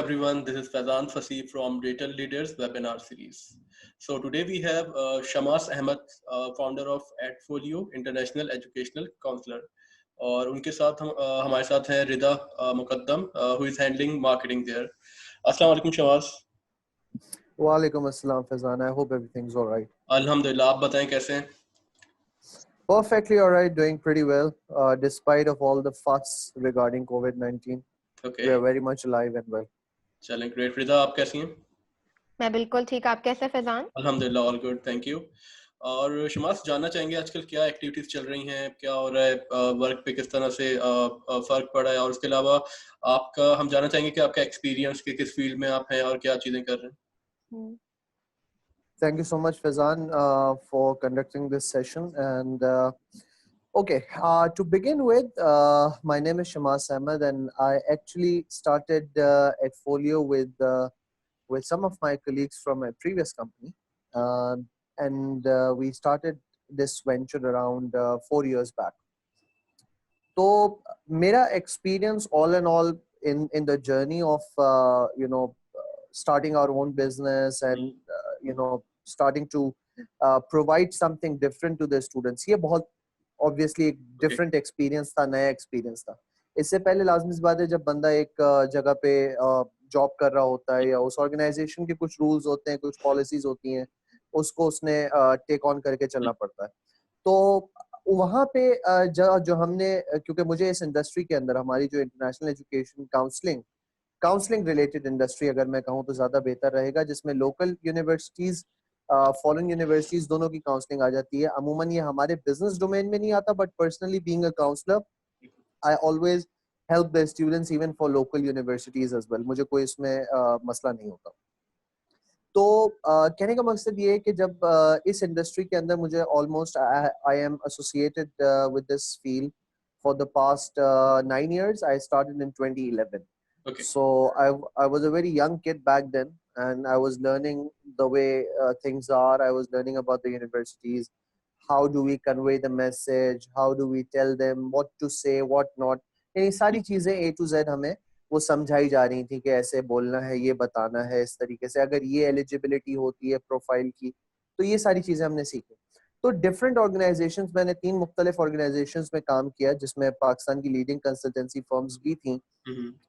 everyone, this is Fazan Fasi from Data Leaders webinar series. So today we have Shamas Ahmed, founder of Adfolio International Educational Counselor, और उनके साथ हमारे साथ हैं रिदा Muqaddam, who is handling marketing there. अस्सलाम वालेकुम शमास. वालेकुम अस्सलाम Faizan. I hope everything's all right. अल्हम्दुलिल्लाह, आप बताएं कैसे हैं? Perfectly all right, doing pretty well, despite of all the fuss regarding COVID-19. Okay. We are very much alive and well. चलें, great. रिदा, आप कैसी हैं? मैं बिल्कुल ठीक. आप कैसे फैजान? अल्हम्दुलिल्लाह, all good, thank you. और शमास, जानना चाहेंगे आजकल क्या एक्टिविटीज चल रही हैं, क्या हो रहा है, वर्क पे किस तरह से फर्क पड़ा है, और उसके अलावा आपका हम जानना चाहेंगे कि आपका एक्सपीरियंस कि किस फील्ड में आप हैं और क्या चीजें कर रहे हैं. Thank you so much, Faizan, for conducting this session. And okay, to begin with, my name is Shamas Ahmed, and I actually started Adfolio with some of my colleagues from my previous company, and we started this venture around 4 years back. So, mera experience all in all in the journey of starting our own business and starting to provide something different to the students. ये बहुत obviously एक different experience था, नया experience था. इससे पहले लाज़मी बात है जब बंदा एक जगह पे जॉब कर रहा होता है या उस ऑर्गेनाइजेशन के कुछ रूल्स होते हैं, कुछ पॉलिसीज होती हैं, उसको उसने टेक ऑन करके चलना पड़ता है. तो वहाँ पे जो हमने, क्योंकि मुझे इस इंडस्ट्री के अंदर हमारी जो international education counselling related industry अगर मैं कहूँ तो ज़्यादा बेहतर रहेगा, जिसमें लोकल यूनिवर्सिटीज़, फॉरेन यूनिवर्सिटीज़ दोनों की काउंसलिंग आ जाती है. अमूमन ये हमारे बिजनेस डोमेन में नहीं आता, but personally being a counsellor I always help the students even for local universities as well. मुझे कोई इसमें मसला नहीं होता. तो कहने का मकसद ये है कि जब इस इंडस्ट्री के अंदर मुझे almost I am associated with this field for the past 9 years. I started in 2011. Okay. So I was a very young kid back then, and I was learning the way things are. I was learning about the universities. How do we convey the message? How do we tell them what to say, what not? ये सारी चीजें A to Z हमें वो समझाई जा रही थी कि ऐसे बोलना है, ये बताना है, इस तरीके से अगर ये एलिजिबिलिटी होती है प्रोफाइल की, तो ये सारी चीजें हमने सीखी. तो डिफरेंट ऑर्गेनाइजेशंस, मैंने 3 मुख्तलिफ ऑर्गेनाइजेशंस में काम किया, जिसमें पाकिस्तान की लीडिंग कंसल्टेंसी फर्म्स भी थी.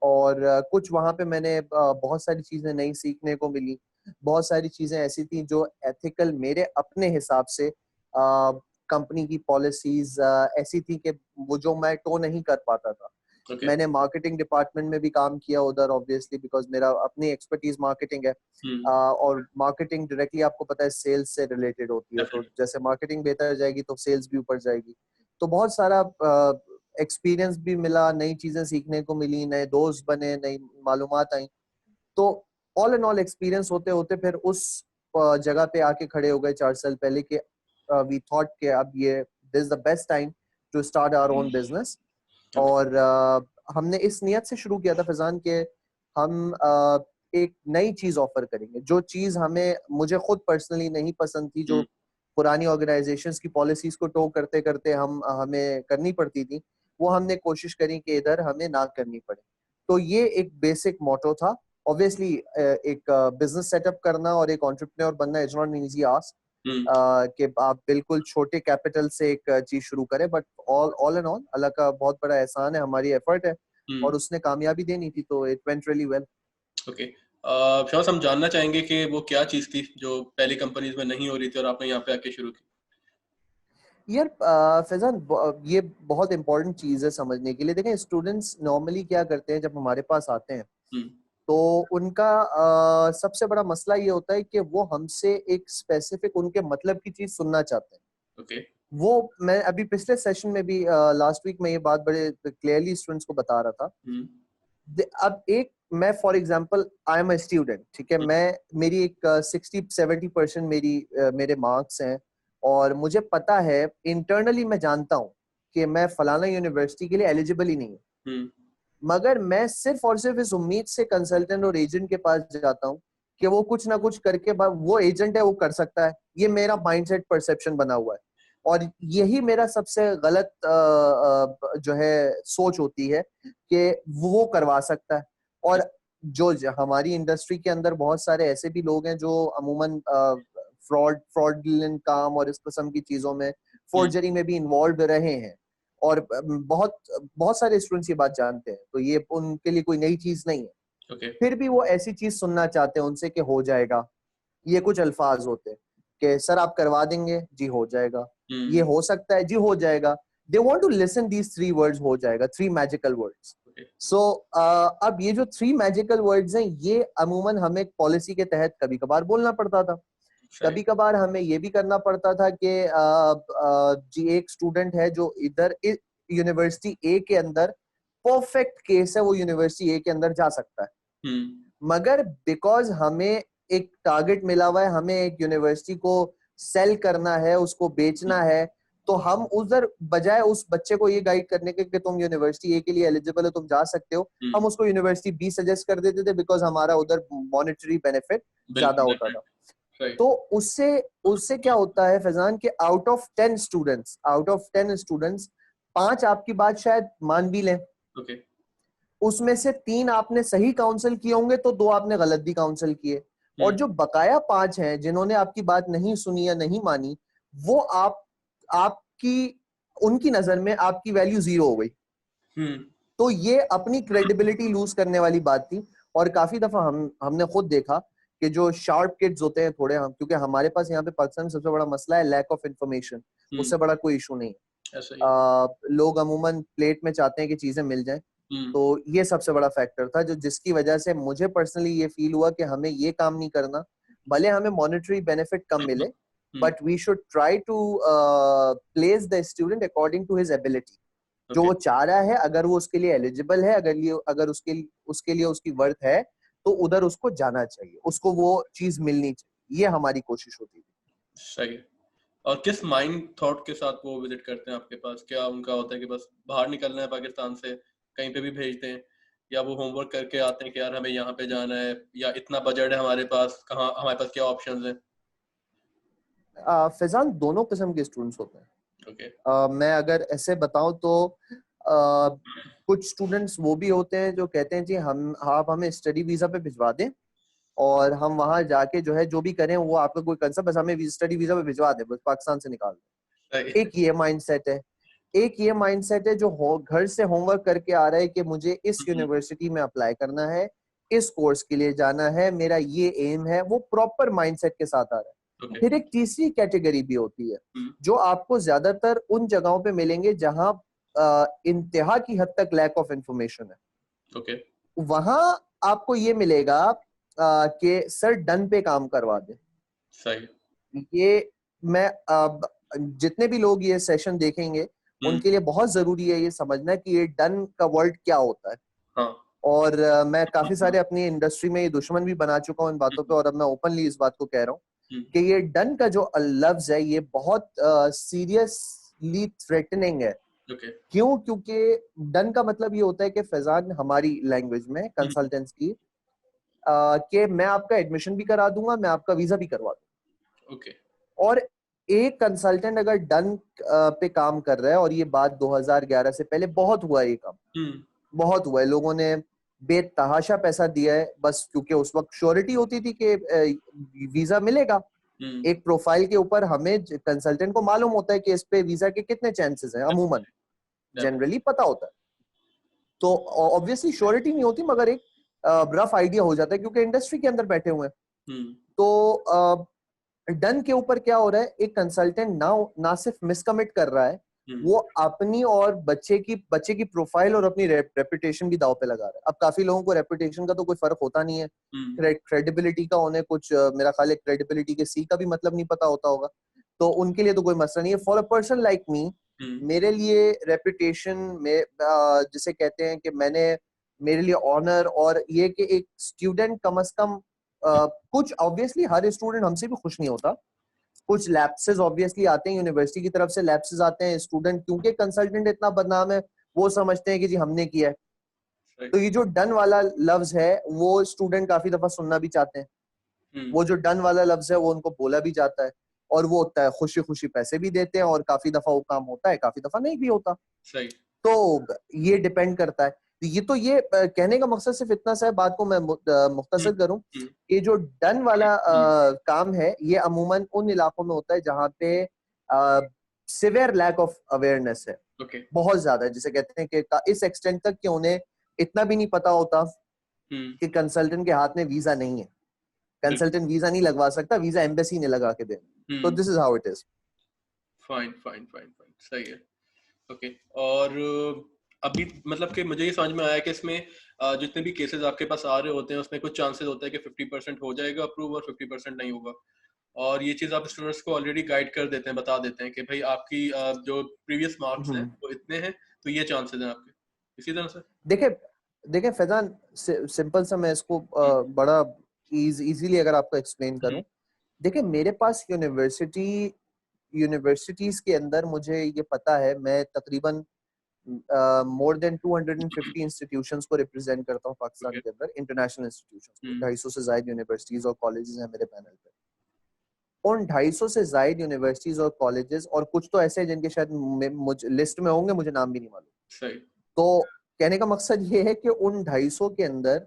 और कुछ वहाँ पे मैंने बहुत सारी चीजें नई सीखने को मिली. बहुत सारी चीजें ऐसी थी जो एथिकल मेरे अपने हिसाब से कंपनी की पॉलिसीज ऐसी थी कि वो जो मैं टो नहीं कर पाता था. Okay. मैंने मार्केटिंग डिपार्टमेंट में भी काम किया उधर, ऑब्वियसली बिकॉज मेरा अपनी एक्सपर्टीज मार्केटिंग है. और मार्केटिंग डायरेक्टली आपको पता है सेल्स से रिलेटेड होती है. तो जैसे मार्केटिंग बेहतर जाएगी तो सेल्स भी ऊपर जाएगी. तो बहुत सारा एक्सपीरियंस भी मिला, नई चीजें सीखने को मिली, नए दोस्त बने, नई मालूमात आई. तो ऑल एंड ऑल एक्सपीरियंस होते होते फिर उस जगह पे आके खड़े हो गए 4 साल पहले कि वी थॉट कि अब ये this is the best time to start our own business. और हमने इस नियत से शुरू किया था फैजान के हम एक नई चीज ऑफर करेंगे, जो चीज मुझे खुद पर्सनली नहीं पसंद थी, जो पुरानी ऑर्गेनाइजेशंस की पॉलिसीज को टो करते करते हमें करनी पड़ती थी, वो हमने कोशिश करी कि इधर हमें ना करनी पड़े. तो ये एक बेसिक मोटो था. ऑब्वियसली एक बिजनेस सेटअप करना और एक एंटरप्रेन्योर बनना is not an easy ask, कि आप बिल्कुल छोटे कैपिटल से एक चीज शुरू करें, बट ऑल एंड ऑल अल्लाह का बहुत बड़ा एहसान है, हमारी एफर्ट है और उसने कामयाबी देनी थी, तो it went really well. Okay. शायद हम जानना चाहेंगे कि वो क्या चीज थी जो पहली कंपनीज में नहीं हो रही थी और आपने यहाँ पे आके शुरू की. यार फैजान, ये बहुत इंपॉर्टेंट चीज है समझने के लिए. देखें, स्टूडेंट्स नॉर्मली क्या करते हैं जब हमारे पास आते हैं, तो उनका सबसे बड़ा मसला ये होता है कि वो हमसे एक स्पेसिफिक उनके मतलब की चीज सुनना चाहते हैं. Okay. वो मैं अभी पिछले सेशन में भी लास्ट वीक में ये बात बड़े क्लियरली स्टूडेंट्स को बता रहा था. अब एक मैं for example I am a student, ठीक है, मेरी एक 60-70% मेरे मार्क्स हैं और मुझे पता है, इंटरनली मैं जानता हूँ कि मैं फलाना यूनिवर्सिटी के लिए एलिजिबल ही नहीं हूँ. मगर मैं सिर्फ और सिर्फ इस उम्मीद से कंसल्टेंट और एजेंट के पास जाता हूँ कि वो कुछ ना कुछ करके, वो एजेंट है, वो कर सकता है. ये मेरा माइंडसेट परसेप्शन बना हुआ है, और यही मेरा सबसे गलत जो है सोच होती है कि वो करवा सकता है. और हमारी इंडस्ट्री के अंदर बहुत सारे ऐसे भी लोग हैं जो अमूमन फ्रॉडलेंट काम और इस किस्म की चीजों में, फोर्जरी में भी इन्वॉल्व रहे हैं, और बहुत बहुत सारे स्टूडेंट्स ये बात जानते हैं, तो ये उनके लिए कोई नई चीज नहीं है। फिर भी वो ऐसी चीज सुनना चाहते हैं उनसे कि हो जाएगा। ये कुछ अल्फाज होते हैं कि सर आप करवा देंगे, जी हो जाएगा, ये हो सकता है, जी हो जाएगा। They want to listen these 3 words, हो जाएगा, 3 मैजिकल वर्ड्स। सो अब ये जो 3 मैजिकल वर्ड्स हैं, ये अमूमन हमें पॉलिसी के तहत कभी कभार बोलना पड़ता था, कभी कभार हमें ये भी करना पड़ता था कि जी एक स्टूडेंट है जो इधर यूनिवर्सिटी ए के अंदर परफेक्ट केस है, वो यूनिवर्सिटी ए के अंदर जा सकता है, मगर बिकॉज हमें एक टारगेट मिला हुआ है, हमें एक यूनिवर्सिटी को सेल करना है, उसको बेचना है, तो हम उधर बजाय उस बच्चे को ये गाइड करने के कि तुम यूनिवर्सिटी ए के लिए एलिजिबल हो, तुम जा सकते हो, हम उसको यूनिवर्सिटी बी सजेस्ट कर देते थे, बिकॉज हमारा उधर मॉनेटरी बेनिफिट ज्यादा होता था। तो उससे क्या होता है फैजान, कि आउट ऑफ 10 स्टूडेंट्स 5 आपकी बात शायद मान भी लें, उसमें से 3 आपने सही काउंसिल किए होंगे, तो 2 आपने गलत भी काउंसिल किए, और जो बकाया 5 हैं जिन्होंने आपकी बात नहीं सुनी या नहीं मानी, वो आपकी उनकी नजर में आपकी वैल्यू 0 हो गई। तो ये अपनी क्रेडिबिलिटी लूज करने वाली बात थी, और काफी दफा हमने खुद देखा कि जो शार्प किड्स होते हैं थोड़े, हम क्योंकि हमारे पास यहाँ पे पाकिस्तान में सबसे बड़ा मसला है लैक ऑफ इंफॉर्मेशन, उससे बड़ा कोई इशू नहीं है। लोग अमूमन प्लेट में चाहते हैं कि चीजें मिल जाएं, तो ये सबसे बड़ा फैक्टर था जो जिसकी वजह से मुझे पर्सनली ये फील हुआ कि हमें ये काम नहीं करना, भले हमें मॉनेटरी बेनिफिट कम मिले, but we should try to place the student according to his ability. जो वो चाह रहा है, अगर वो उसके लिए एलिजिबल है, अगर उसके लिए उसकी वर्थ है, तो उधर उसको जाना चाहिए, उसको वो चीज मिलनी चाहिए, ये हमारी कोशिश होती थी। सही। और किस माइंड थॉट के साथ वो विजिट करते हैं आपके पास? क्या उनका होता है कि बस बाहर निकलना है पाकिस्तान से, कहीं पे भी भेजते हैं, या वो होमवर्क करके आते हैं कि यार हमें यहाँ पे जाना है, या इतना बजट है हमारे पास, कहाँ हमारे पास क्या ऑप्शंस हैं? फैजान, दोनों किस्म के स्टूडेंट्स होते हैं। मैं अगर ऐसे बताऊं तो कुछ स्टूडेंट्स वो भी होते हैं जो कहते हैं जी आप हमें स्टडी वीजा पे भिजवा दें, और हम वहां जाके जो है जो भी करें वो आपका कोई कंसर्न, बस हमें स्टडी वीजा पे भिजवा दें, बस पाकिस्तान से निकाल दें। एक ये माइंडसेट है। एक ये माइंडसेट है जो घर से होमवर्क करके आ रहा है कि मुझे इस यूनिवर्सिटी में अप्लाई करना है, इस कोर्स के लिए जाना है, मेरा ये एम है, वो प्रॉपर माइंडसेट के साथ आ रहा है। फिर एक तीसरी कैटेगरी भी होती है जो आपको ज्यादातर उन जगहों पे मिलेंगे जहां इंतहा की हद तक लैक ऑफ इंफॉर्मेशन है। वहां आपको ये मिलेगा कि सर डन पे काम करवा दे। सही। ये मैं जितने भी लोग ये सेशन देखेंगे उनके लिए बहुत जरूरी है ये समझना कि ये डन का वर्ड क्या होता है। हाँ। और मैं काफी सारे अपनी इंडस्ट्री में ये दुश्मन भी बना चुका हूँ इन बातों पे, और अब मैं ओपनली इस बात को कह रहा हूँ कि ये डन का जो लफ्ज है ये बहुत सीरियसली थ्रेटनिंग है। क्यों? क्योंकि डन का मतलब ये होता है कि फैजान, हमारी लैंग्वेज में कंसल्टेंट्स की, कि मैं आपका एडमिशन भी करा दूंगा, मैं आपका वीजा भी करवा दूंगा। और एक कंसल्टेंट अगर डन पे काम कर रहा है, और ये बात 2011 से पहले बहुत हुआ है, ये काम बहुत हुआ है, लोगों ने बेतहाशा पैसा दिया है बस क्योंकि उस वक्त श्योरिटी होती थी कि वीजा मिलेगा। एक प्रोफाइल के ऊपर हमें कंसल्टेंट को मालूम होता है कि इस पे वीजा के कितने चांसेस हैं, अमूमन जनरली पता होता है, तो ऑब्वियसली श्योरिटी नहीं होती, मगर एक रफ आइडिया हो जाता है क्योंकि इंडस्ट्री के अंदर बैठे हुए हैं। तो डन के ऊपर क्या हो रहा है, एक कंसल्टेंट ना सिर्फ मिसकमिट कर रहा है, वो अपनी और बच्चे की प्रोफाइल और अपनी रेपुटेशन भी दांव पे लगा रहा है। अब काफी लोगों को रेपुटेशन का तो कोई फर्क होता नहीं है, क्रेडिबिलिटी का उन्हें कुछ, मेरा ख्याल है क्रेडिबिलिटी के सी का भी मतलब नहीं पता होता होगा, तो उनके लिए तो कोई मसला नहीं है। For a person like me, मेरे लिए रेपुटेशन में जिसे कहते हैं कि मेरे लिए ऑनर, और ये कि एक स्टूडेंट कम से कम कुछ, ऑब्वियसली हर स्टूडेंट हमसे भी खुश नहीं होता, कुछ लैप्सेस ऑब्वियसली आते हैं, यूनिवर्सिटी की तरफ से लैप्सेस आते हैं, स्टूडेंट क्योंकि कंसल्टेंट इतना बदनाम है वो समझते हैं कि जी हमने किया है। तो ये जो डन वाला लफ्ज है वो स्टूडेंट काफी दफा सुनना भी चाहते हैं। वो जो डन वाला लफ्ज है वो उनको बोला भी जाता है, और वो होता है खुशी खुशी पैसे भी देते हैं, और काफी दफा वो काम होता है, काफी दफा नहीं भी होता। तो ये डिपेंड करता है। ये कहने का मकसद सिर्फ इतना सा है, बात को मैं मुख्तसर करूं कि जो डन वाला काम है ये अमूमन उन इलाकों में होता है जहां पे सिवियर लैक ऑफ अवेयरनेस है, बहुत ज्यादा, जिसे कहते हैं कि इस एक्सटेंट तक कि उन्हें इतना भी नहीं पता होता कि कंसल्टेंट के हाथ में वीजा नहीं है, कंसल्टेंट वीजा नहीं लगवा सकता, वीजा एम्बेसी ने लगा के देना। तो this is how it is. Fine fine fine fine, सही है। ओके, और अभी मतलब कि मुझे ये समझ में आया कि इसमें जितने भी केसेस आपके पास आ रहे होते हैं उसमें कुछ चांसेस होता है कि 50% हो जाएगा अप्रूव और 50% नहीं होगा, और ये चीज आप स्टूडेंट्स को ऑलरेडी गाइड कर देते हैं, बता देते हैं कि भाई आपकी जो प्रीवियस मार्क्स हैं वो इतने हैं तो ये चांसेस हैं आपके, इसी तरह से। देखिए फैजान, सिंपल सा मैं इसको बड़ा इजीली अगर आपको एक्सप्लेन करूं, देखिए मेरे पास यूनिवर्सिटीज के अंदर मुझे ये पता है, मैं तकरीबन मोर देन 250 इंस्टीट्यूशंस को रिप्रेजेंट करता हूँ पाकिस्तान के अंदर, इंटरनेशनल इंस्टीट्यूशंस, 250 से ज्यादा यूनिवर्सिटीज और कॉलेजेस हैं मेरे पैनल पे। उन 250 से ज्यादा यूनिवर्सिटीज और कॉलेजेस, और कुछ तो ऐसे हैं जिनके शायद मुझे लिस्ट में होंगे, मुझे नाम भी नहीं मालूम। तो कहने का मकसद ये है कि उन 250 के अंदर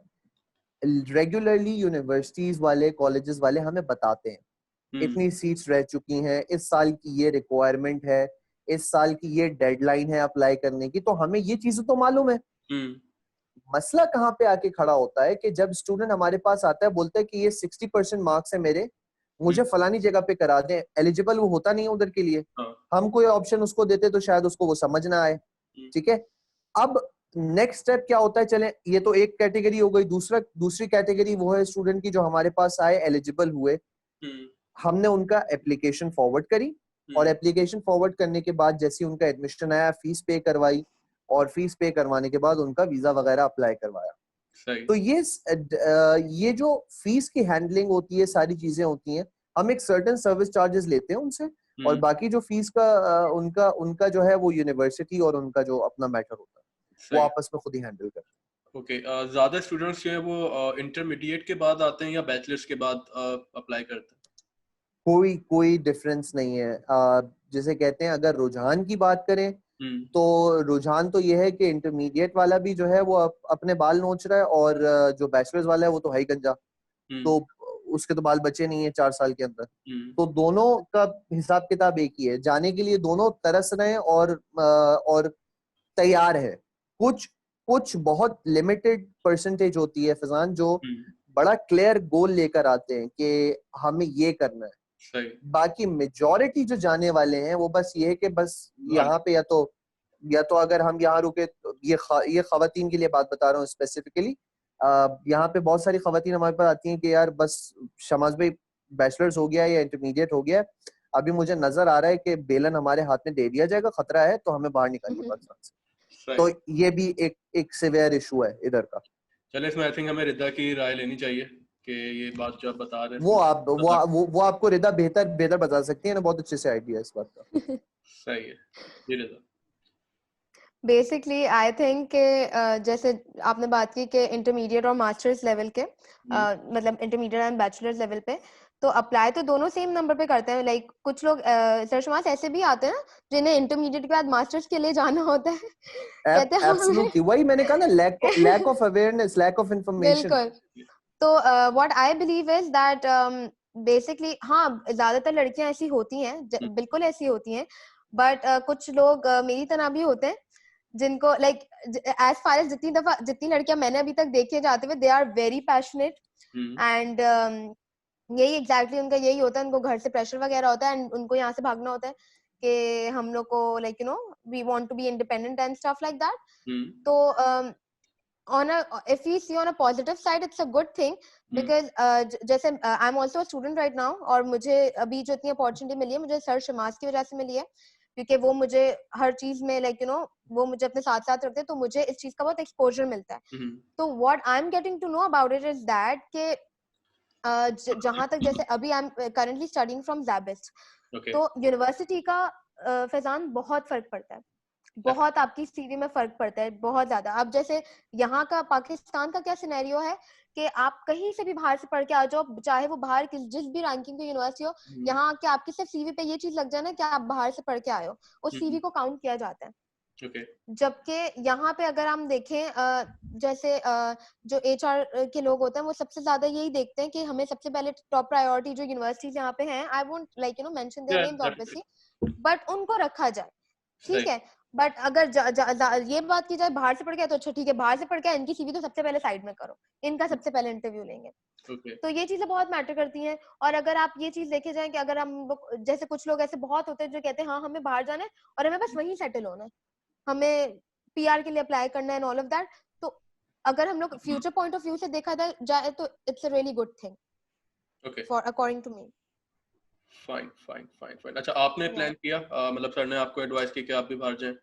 रेगुलरली यूनिवर्सिटीज वाले, कॉलेजेस वाले हमें बताते हैं इतनी सीट्स रह चुकी हैं, इस साल की ये रिक्वायरमेंट है, इस साल की ये डेडलाइन है अप्लाई करने की, तो हमें ये चीजें तो मालूम है। मसला कहाँ पे आके खड़ा होता है कि जब स्टूडेंट हमारे पास आता है, बोलता है कि ये 60% मार्क्स है मेरे, मुझे फलानी जगह पे करा दें, एलिजिबल वो होता नहीं है उधर के लिए, हम कोई ऑप्शन उसको देते तो शायद उसको वो समझ ना आए, ठीक है। अब नेक्स्ट स्टेप क्या होता है, चले ये तो एक कैटेगरी हो गई, दूसरी कैटेगरी वो है स्टूडेंट की जो हमारे पास आए, एलिजिबल हुए, हमने उनका एप्लीकेशन फॉरवर्ड करी, और एप्लीकेशन फॉरवर्ड करने के बाद जैसे उनका एडमिशन आया, फीस पे करवाई, और फीस पे करवाने के बाद उनका वीजा वगैरह अप्लाई करवाया। तो ये जो फीस की हैंडलिंग होती है, सारी चीजें होती हैं, हम एक सर्टेन सर्विस चार्जेस लेते हैं उनसे, और बाकी जो फीस का उनका जो है वो यूनिवर्सिटी और उनका जो अपना मैटर होता है वो आपस में खुद ही हैंडल करते हैं। ओके, ज्यादा स्टूडेंट्स जो है वो इंटरमीडिएट के बाद आते हैं या बैचलर्स के बाद अप्लाई करते हैं? कोई डिफरेंस नहीं है। जैसे कहते हैं, अगर रुझान की बात करें तो रुझान तो ये है कि इंटरमीडिएट वाला भी जो है वो अपने बाल नोच रहा है, और जो बैचलर्स वाला है वो तो हाई गंजा, तो उसके तो बाल बचे नहीं है 4 साल के अंदर। तो दोनों का हिसाब किताब एक ही है, जाने के लिए दोनों तरस रहे हैं और तैयार है। कुछ बहुत लिमिटेड परसेंटेज होती है फैजान जो बड़ा क्लियर गोल लेकर आते हैं कि हमें ये करना है। बाकी मेजॉरिटी जो जाने वाले हैं वो बस ये है कि बस यहाँ पे या तो अगर हम यहाँ रुके तो ये खवातीन के लिए बात बता रहा हूँ स्पेसिफिकली, यहाँ पे बहुत सारी खवातीन हमारे पास आती हैं कि यार बस शमाज भाई बैचलर्स हो गया या इंटरमीडिएट हो गया, अभी मुझे नजर आ रहा है कि बेलन हमारे हाथ में दे दिया जाएगा, खतरा है, तो हमें बाहर निकालिए पाकिस्तान से। तो ये भी एक सिवियर इशू है इधर का। चलिए, इसमें आई थिंक हमें रिदा की राय लेनी चाहिए कि ये बात जो आप बता रहे हैं वो आपको रिदा बेहतर बता सकती है ना, बहुत अच्छे से आइडिया इस बात का। सही है जी रिदा। बेसिकली आई थिंक के जैसे आपने बात की कि इंटरमीडिएट और मास्टर्स लेवल के मतलब इंटरमीडिएट एंड बैचलर्स लेवल पे तो अप्लाई तो दोनों सेम नंबर पे करते हैं। लाइक कुछ लोग सरशमास ऐसे भी आते हैं ना जिन्हें इंटरमीडिएट के बाद मास्टर्स के लिए जाना होता है। कहते हैं एब्सोल्युटली, वही मैंने कहा ना, lack of awareness, lack of information. बिल्कुल। तो what I believe is that basically हाँ, ज्यादातर लड़कियां ऐसी होती हैं, बिल्कुल ऐसी होती हैं, बट कुछ लोग मेरी तरह भी होते हैं जिनको लाइक एज फार एज जितनी लड़कियां मैंने अभी तक देखे जाते हुए, they are very passionate and यही एग्जैक्टली उनका यही होता है। उनको घर से प्रेशर वगैरह होता है एंड उनको यहाँ से भागना होता है कि हम लोग को like you know we want to be independent and stuff like that. तो on a if we see on a positive side it's a good thing because जैसे I'm also a student right now और मुझे अभी जो इतनी opportunity मिली है मुझे sir Shama's की वजह से मिली है, क्योंकि वो मुझे हर चीज में लाइक यू नो वो मुझे अपने साथ साथ रखते हैं, तो मुझे इस चीज का बहुत एक्सपोजर मिलता है। तो what I'm getting to know about it is that कि जहां तक जैसे अभी I'm currently studying from Zabist, तो यूनिवर्सिटी का फैजान बहुत फर्क पड़ता है, बहुत आपकी सीवी में फर्क पड़ता है, बहुत ज्यादा। अब जैसे यहाँ का पाकिस्तान का क्या सिनेरियो है कि आप कहीं से भी बाहर से पढ़ के आ जाओ, चाहे वो बाहर जिस भी रैंकिंग की यूनिवर्सिटी हो, यहाँ के आपकी सिर्फ सीवी पे ये चीज लग जाए ना कि आप बाहर से पढ़ के आए हो, उस सीवी को काउंट किया जाता है। Okay. जबकि यहाँ पे अगर हम देखें जैसे जो HR के लोग होते हैं वो सबसे ज्यादा यही देखते हैं कि हमें सबसे पहले टॉप प्रायोरिटी जो यूनिवर्सिटीज यहाँ पे हैं, I won't like mention their names obviously, but उनको रखा जाए, ठीक है। बट अगर ये बात की जाए बाहर से पढ़ के, तो अच्छा ठीक है, बाहर से पढ़ के इनकी CV तो सबसे पहले साइड में करो, इनका सबसे पहले इंटरव्यू लेंगे। तो ये चीजें बहुत मैटर करती हैं। और अगर आप ये चीज देखे जाए कि अगर हम लोग, जैसे कुछ लोग ऐसे बहुत होते हैं जो कहते हैं हाँ हमें बाहर जाना है और हमें बस वहीं सेटल होना है, हमें PR के लिए अप्लाई करना है एंड ऑल ऑफ दैट, तो अगर हम लोग फ्यूचर पॉइंट ऑफ व्यू से देखा जाए तो it's a really good thing for according to me. Fine fine fine fine. अच्छा, आपने प्लान किया, मतलब सर ने आपको एडवाइस की कि आप भी बाहर जाएं?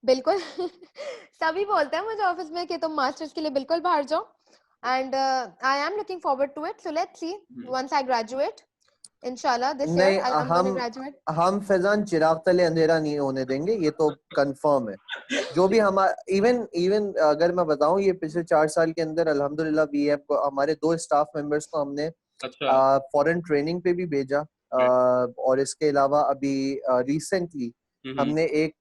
बिल्कुल सभी बोलते हैं मुझे ऑफिस में कि तुम मास्टर्स के लिए बिल्कुल बाहर जाओ, and I am looking forward to it, so let's see once I graduate, इंशाल्लाह this year I am gonna graduate. हम फैजान चिराग तले अंधेरा नहीं होने देंगे, ये तो कंफर्म है। जो भी हमारा इवन अगर मैं बताऊं, ये पिछले 4 साल के अंदर अल्हम्दुलिल्लाह वीएफ को हमारे 2 स्टाफ मेंबर्स को हमने फॉरेन ट्रेनिंग पे भी भेजा, और इसके अलावा अभी रिसेंटली हमने एक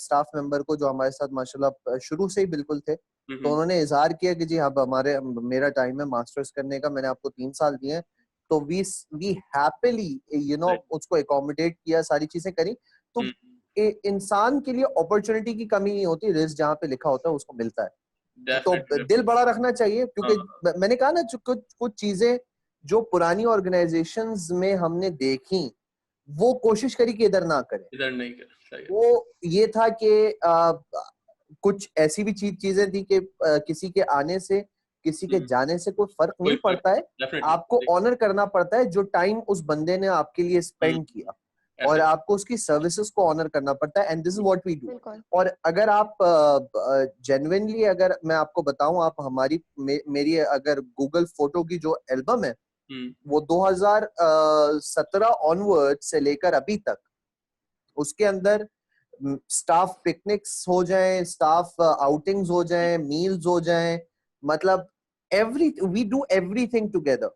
स्टाफ मेंबर को जो हमारे साथ माशाल्लाह शुरू से ही बिल्कुल थे, तो उन्होंने इजहार किया कि जी हाँ मेरा टाइम है मास्टर्स करने का, मैंने आपको 3 साल दिए हैं, तो वी हैप्पीली उसको एकोमोडेट किया, सारी चीजें करी। तो इंसान के लिए अपॉर्चुनिटी की कमी नहीं होती, रिस्क जहाँ पे लिखा होता है उसको मिलता है। तो दिल बड़ा रखना चाहिए, क्योंकि मैंने कहा ना, कुछ चीजें जो पुरानी ऑर्गेनाइजेशंस में हमने देखी, वो कोशिश करी कि इधर ना करें, इधर नहीं करें। वो ये था कि कुछ ऐसी भी चीजें थी कि किसी के आने से किसी के जाने से कोई फर्क नहीं पड़ता है, आपको ऑनर करना पड़ता है जो टाइम उस बंदे ने आपके लिए स्पेंड किया, और आपको उसकी सर्विसेज को ऑनर करना पड़ता है, and this is what we do. और अगर आप जेन्युइनली, अगर मैं आपको बताऊं, आप मेरी अगर गूगल फोटो की जो एल्बम है, वो 2017 ऑनवर्ड से लेकर अभी तक, उसके अंदर स्टाफ पिकनिक्स हो जाए, स्टाफ आउटिंग्स हो जाए, मील्स हो जाए, मतलब we do everything together,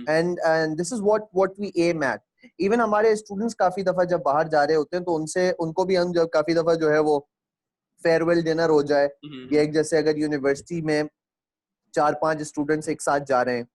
and this is what we aim at. Even हमारे स्टूडेंट्स काफी दफा जब बाहर जा रहे होते हैं, तो उनको भी हम जब काफी दफा जो है वो फेयरवेल डिनर हो जाए, या एक जैसे अगर यूनिवर्सिटी में 4-5 स्टूडेंट्स एक साथ जा रहे हैं,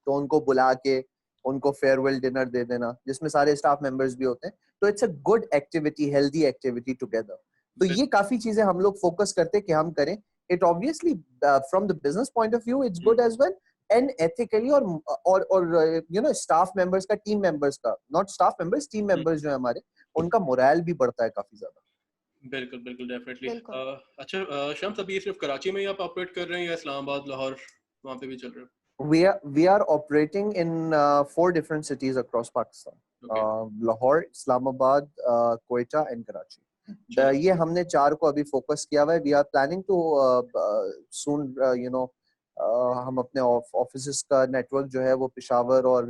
तो उनको बुला के उनको फेयरवेल डिनर दे देना, जिसमें सारे स्टाफ मेंबर्स भी होते हैं, तो it's a good activity, healthy activity together. तो ये काफी चीजें हम लोग फोकस करते हैं कि हम करें। It obviously from the business point of view it's good as well, and ethically, और यू नो स्टाफ मेंबर्स का, टीम मेंबर्स का, not staff members, team members जो है हमारे, उनका मोरल भी बढ़ता है काफी ज्यादा। बिल्कुल बिल्कुल, डेफिनेटली। अच्छा शम्स, अभी सिर्फ कराची में ही आप ऑपरेट कर रहे हैं या इस्लामाबाद, लाहौर, वहाँ पे भी चल रहे हो? We are operating in 4 different cities across Pakistan. Lahore, Islamabad, Quetta and Karachi. ये हमने 4 को अभी फोकस किया हुआ है। We are planning to soon हम अपने ऑफिसेस का नेटवर्क जो है वो पेशावर और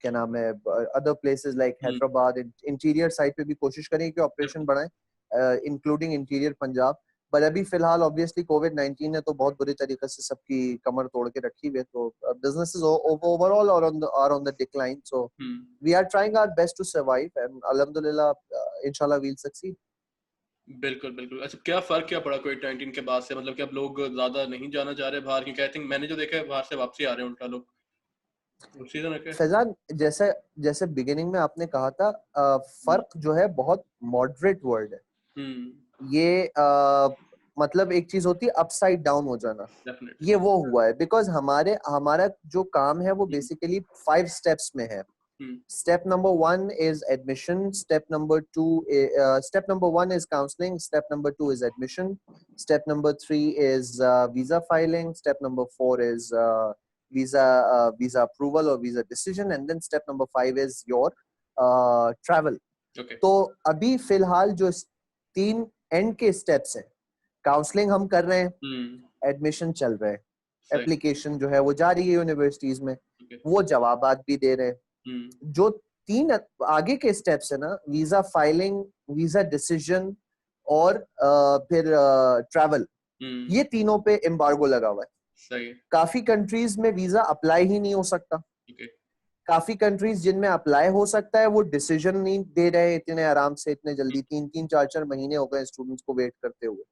क्या नाम है other places like Hyderabad, interior side पे भी कोशिश करेंगे कि ऑपरेशन बढ़ाएं, इंक्लूडिंग इंटीरियर पंजाब। पर अभी फिलहाल ऑब्वियसली कोविड-19 ने तो बहुत बुरी तरीके से सबकी कमर तोड़ के रखी हुई है, तो businesses overall are on the decline, so we are trying our best to survive, and अल्हम्दुलिल्लाह इंशाल्लाह वी विल सक्सीड। बिल्कुल बिल्कुल। अच्छा, क्या फर्क क्या पड़ा कोविड-19 के बाद से? मतलब कि अब लोग ज्यादा नहीं जाना चाह रहे बाहर, क्योंकि आई थिंक मैंने जो देखा है बाहर से वापसी आ रहे हैं उल्टा लोग। फैजान, जैसे बिगिनिंग में आपने कहा था, फर्क जो है बहुत मॉडरेट वर्ड है। ये मतलब एक चीज होती है अपसाइड डाउन हो जाना, ये वो हुआ है बिकॉज हमारा जो काम है वो बेसिकली 5 स्टेप्स में है। Step number 1 is admission. Step number 1 is counseling. Step number 2 is admission. Step number 3 is visa filing. Step number 4 is visa approval or visa decision, and then step number 5 is your travel. तो अभी फिलहाल जो 3 and के steps हैं, counselling हम कर रहे हैं, एडमिशन चल रहा है, एप्लीकेशन जो है वो जारी है यूनिवर्सिटीज में, वो जवाबात भी दे रहे हैं। जो 3 आगे के स्टेप्स है ना, वीजा फाइलिंग, वीजा डिसीजन और फिर ट्रैवल, ये तीनों पे एम्बार्गो लगा हुआ है। काफी कंट्रीज में वीजा अप्लाई ही नहीं हो सकता, काफी कंट्रीज जिनमें अप्लाई हो सकता है वो डिसीजन नहीं दे रहे इतने आराम से, इतने जल्दी। 3-3 4-4 महीने हो गए स्टूडेंट्स को वेट करते हुए।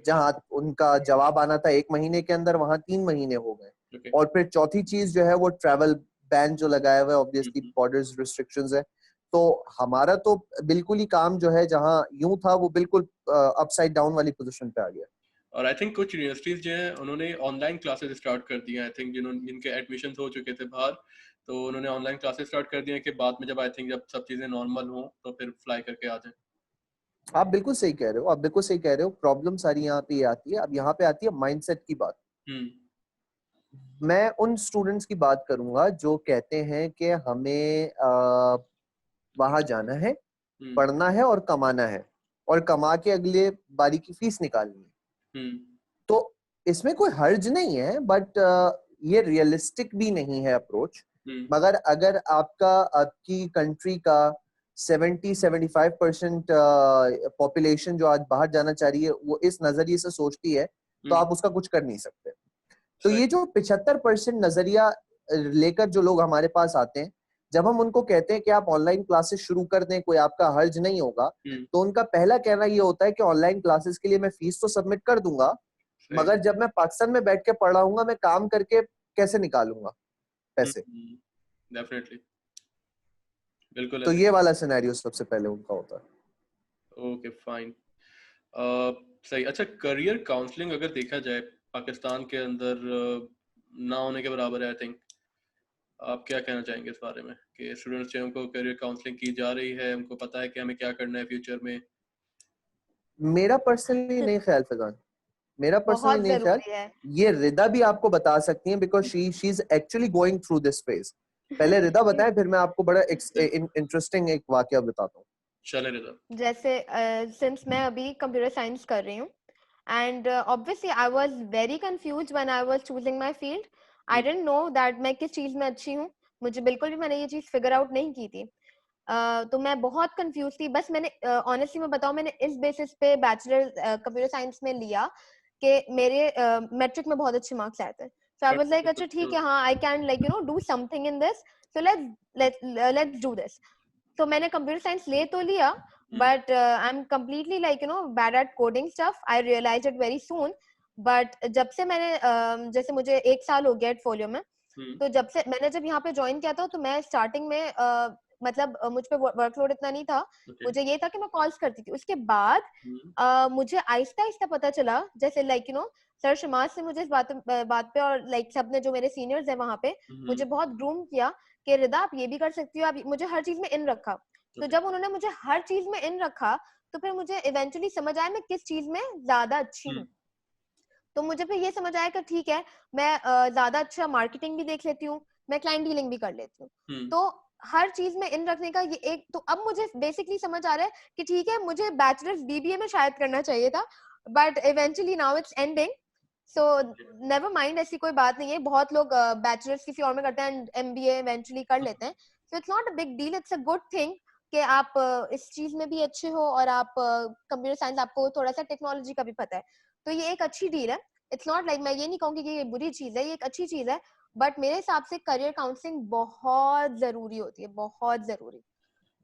जहां उनका जवाब आना था 1 महीने के अंदर, वहां 3 महीने हो गए। और फिर चौथी चीज जो है वो ट्रैवल बैन जो लगाया हुआ है, ऑब्वियसली बॉर्डर्स रिस्ट्रिक्शंस है। तो हमारा तो बिल्कुल ही काम जो है जहां यूं था वो बिल्कुल अपसाइड डाउन वाली पोजीशन पे आ गया। और आई थिंक कुछ यूनिवर्सिटीज जो है उन्होंने ऑनलाइन क्लासेस स्टार्ट कर दी हैं। आई थिंक जिनके एडमिशंस हो चुके थे बाहर, तो उन्होंने ऑनलाइन क्लासेस स्टार्ट कर दिए हैं कि बाद में जब आई थिंक जब सब चीजें नॉर्मल हो तो फिर फ्लाई करके आ जाए। आप बिल्कुल सही कह रहे हो, आप बिल्कुल सही कह रहे हो। प्रॉब्लम सारी यहाँ पे आती है। अब यहाँ पे आती है माइंडसेट की बात। मैं उन स्टूडेंट्स की बात करूंगा जो कहते हैं कि हमें वहां जाना है, पढ़ना है और कमाना है, और कमा के अगले बारी की फीस निकालनी है। तो इसमें कोई हर्ज नहीं है, बट ये रियलिस्टिक भी नहीं है अप्रोच। मगर अगर आपकी कंट्री का 70-75% पॉपुलेशन जो आज बाहर जाना चाह रही है वो इस नजरिए से सोचती है, तो आप उसका कुछ कर नहीं सकते। तो ये जो 75% नजरिया लेकर जो लोग हमारे पास आते हैं, जब हम उनको कहते हैं कि आप ऑनलाइन क्लासेस शुरू कर दें, कोई आपका हर्ज नहीं होगा, तो उनका पहला कहना ये होता है कि ऑनलाइन क्लासेस के लिए मैं फीस तो सबमिट कर दूंगा, मगर जब मैं पाकिस्तान में बैठ के पढ़ाऊंगा, मैं काम करके कैसे निकालूंगा पैसे। डेफिनेटली, बिल्कुल। तो ये वाला सिनेरियो सबसे पहले उनका होता है। ओके, फाइन, सही। अच्छा, करियर काउंसलिंग अगर देखा जाए पाकिस्तान के अंदर ना होने के बराबर है आई थिंक। आप क्या कहना चाहेंगे इस बारे में कि स्टूडेंट्स जो उनको करियर काउंसलिंग की जा रही है, उनको पता है कि हमें क्या करना है फ्यूचर में? मेरा पर्सनली नहीं ख्याल फैजान, मेरा पर्सनली बहुत नहीं ख्याल। जरूरी है। ये रिदा भी आपको बता सकती है, because she is actually going through this phase. पहले रिदा बताएं, फिर मैं आपको बड़ा इंटरेस्टिंग एक वाकया बताता हूँ। चले रिदा। जैसे सिंस मैं अभी कंप्यूटर साइंस कर रही हूँ, and obviously I was very confused when I was choosing my field. I didn't know that मैं किस चीज में अच्छी हूँ। मुझे बिल्कुल भी मैंने ये चीज फिगर आउट नहीं की थी। तो मैं बहुत कंफ्यूज थी। बस मैंने ऑनेस्टली मैं बताऊं, मैंने इस बेसिस पे बैचलर कंप्यूटर साइंस में लिया कि मेरे मैट्रिक में बहुत अच्छे मार्क्स आए थे। सो आई वाज लाइक अच्छा ठीक है, हाँ I can like you know do something in this, so let's do this. तो मैंने कंप्यूटर साइंस ले तो लिया, but I am completely like you know bad at coding stuff. I realise it very soon. But जब से मैंने जैसे मुझे 1 साल हो गया एटफोलियो में, तो जब से मैंने जब यहाँ पे ज्वाइन किया था, तो मैं स्टार्टिंग में मतलब मुझ पे वर्कलोड इतना नहीं था। मुझे ये था कि मैं कॉल्स करती थी। उसके बाद मुझे आहिस्ता आहिस्ता पता चला, जैसे like you no sir Shama's से मुझे इस बात पे और लाइक सबने जो मेरे सीनियर्स है वहां पे मुझे बहुत ग्रूम किया कि रिदा आप ये भी कर सकती हो, आप मुझे हर चीज में इन रखा। तो जब उन्होंने मुझे हर चीज में इन रखा, तो फिर मुझे इवेंचुअली समझ आया मैं किस चीज में ज्यादा अच्छी हूँ। तो मुझे फिर ये समझ आया कि ठीक है, मैं ज्यादा अच्छा मार्केटिंग भी देख लेती हूँ, मैं क्लाइंट डीलिंग भी कर लेती हूँ। तो हर चीज में इन रखने का ये एक, तो अब मुझे बेसिकली समझ आ रहा है कि ठीक है, मुझे बैचलर्स बीबीए में शायद करना चाहिए था, but eventually now it's ending. So never mind, ऐसी कोई बात नहीं है। बहुत लोग बैचलर्स किसी और में करते हैं एंड एमबीए इवेंचुअली कर लेते हैं। So it's not a big deal, it's a good thing कि आप इस चीज में भी अच्छे हो और आप कंप्यूटर साइंस, आपको थोड़ा सा टेक्नोलॉजी का भी पता है, तो ये एक अच्छी डील है। इट्स नॉट लाइक, मैं ये नहीं कहूंगी कि ये बुरी चीज है, ये एक अच्छी चीज है। बट मेरे हिसाब से करियर काउंसलिंग बहुत जरूरी होती है, बहुत जरूरी,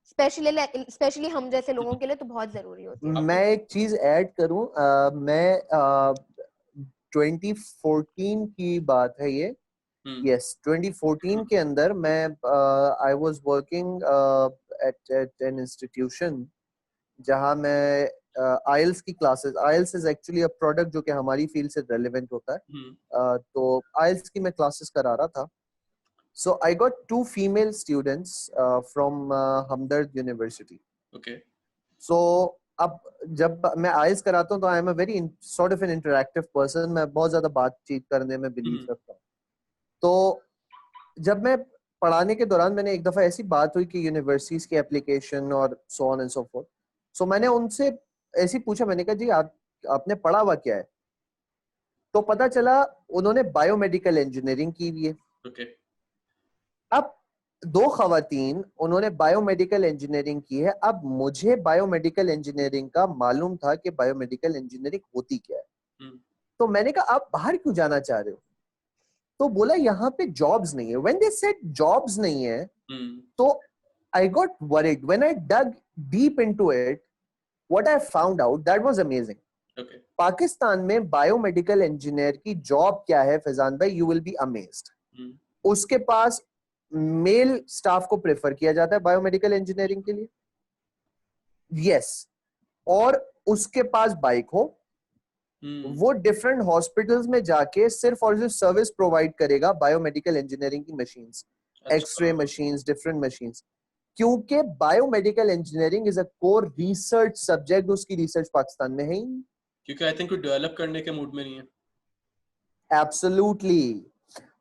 स्पेशली हम जैसे लोगों के लिए तो बहुत जरूरी होती है। मैं एक चीज ऐड करूं, मैं 2014 की बात है ये। यस, 2014 के अंदर मैं I was working at an institution जहां मैं आइल्स की classes, IELTS is actually a product जो कि हमारी फील्ड से रेलेवेंट होता है। तो आइल्स की मैं क्लासेस करा रहा था। So I got 2 female students from Hamdard university. Okay. So अब जब मैं आइल्स कराता हूँ तो I am a very sort of an interactive person. मैं बहुत ज्यादा बातचीत करने में बिलीव रखता हूँ। तो जब मैं पढ़ाने के दौरान मैंने एक दफा ऐसी बात हुई कि यूनिवर्सिटीज की एप्लीकेशन और so on and so forth. So मैंने उनसे ऐसी पूछा, मैंने कहा जी आपने पढ़ा हुआ क्या है? तो पता चला उन्होंने बायोमेडिकल इंजीनियरिंग की हुई है। okay. अब 2 खवातीन उन्होंने बायोमेडिकल इंजीनियरिंग की है। अब मुझे बायोमेडिकल इंजीनियरिंग का मालूम था कि बायोमेडिकल इंजीनियरिंग होती क्या है। तो मैंने कहा आप बाहर क्यों जाना चाह रहे हो? तो बोला यहाँ पे जॉब्स नहीं है. When they said जॉब्स नहीं है, तो I got worried. When I dug deep into it, what I found out, that was amazing. Okay. Pakistan में बायोमेडिकल इंजीनियर की जॉब क्या है फैजान भाई, यू विल बी अमेज्ड. उसके पास मेल स्टाफ को प्रेफर किया जाता है बायोमेडिकल इंजीनियरिंग के लिए, यस, और उसके पास बाइक हो, वो डिफरेंट हॉस्पिटल्स में जाके सिर्फ और सिर्फ सर्विस प्रोवाइड करेगा बायोमेडिकल इंजीनियरिंग की machines, x ray machines, different machines, क्योंकि biomedical engineering is a core research subject. उसकी रिसर्च पाकिस्तान में है ही नहीं, क्योंकि आई थिंक वो डेवलप करने के मूड में नहीं है. एब्सोल्युटली.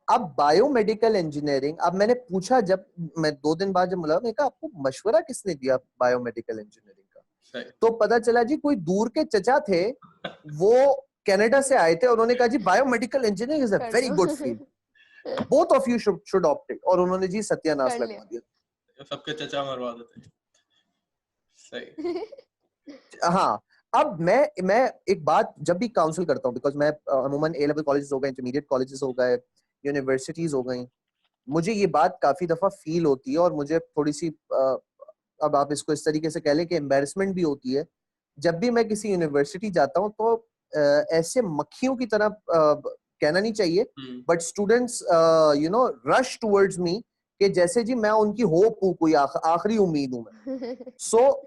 अब बायोमेडिकल इंजीनियरिंग, अब मैंने पूछा, जब मैं 2 दिन बाद जब मिला, मैंने कहा आपको मशवरा किसने दिया बायोमेडिकल इंजीनियरिंग का? तो पता चला जी कोई दूर के चचा थे, वो कनाडा से आए थे, उन्होंने कहा जी biomedical engineering is a very good field, both of you should opt it, और उन्होंने जी सत्यानाश लगवा दिया. सबके चचा मरवा देते हैं. सही. हाँ. अब मैं एक बात जब भी काउंसिल करता हूँ, बिकॉज मैं अमूमन ए लेवल कॉलेजेस हो गए, इंटरमीडिएट कॉलेजेस हो गए, यूनिवर्सिटीज हो गई, मुझे ये बात काफी दफा फील होती है, और मुझे थोड़ी सी अब आप इसको इस तरीके से कह लें कि एम्बैरसमेंट भी होती है. जब भी मैं किसी यूनिवर्सिटी जाता हूँ तो ऐसे मक्खियों की तरह कहना नहीं चाहिए, but students you know rush towards me, कि जैसे जी मैं उनकी होप हूँ, कोई आखिरी उम्मीद हूँ मैं. सो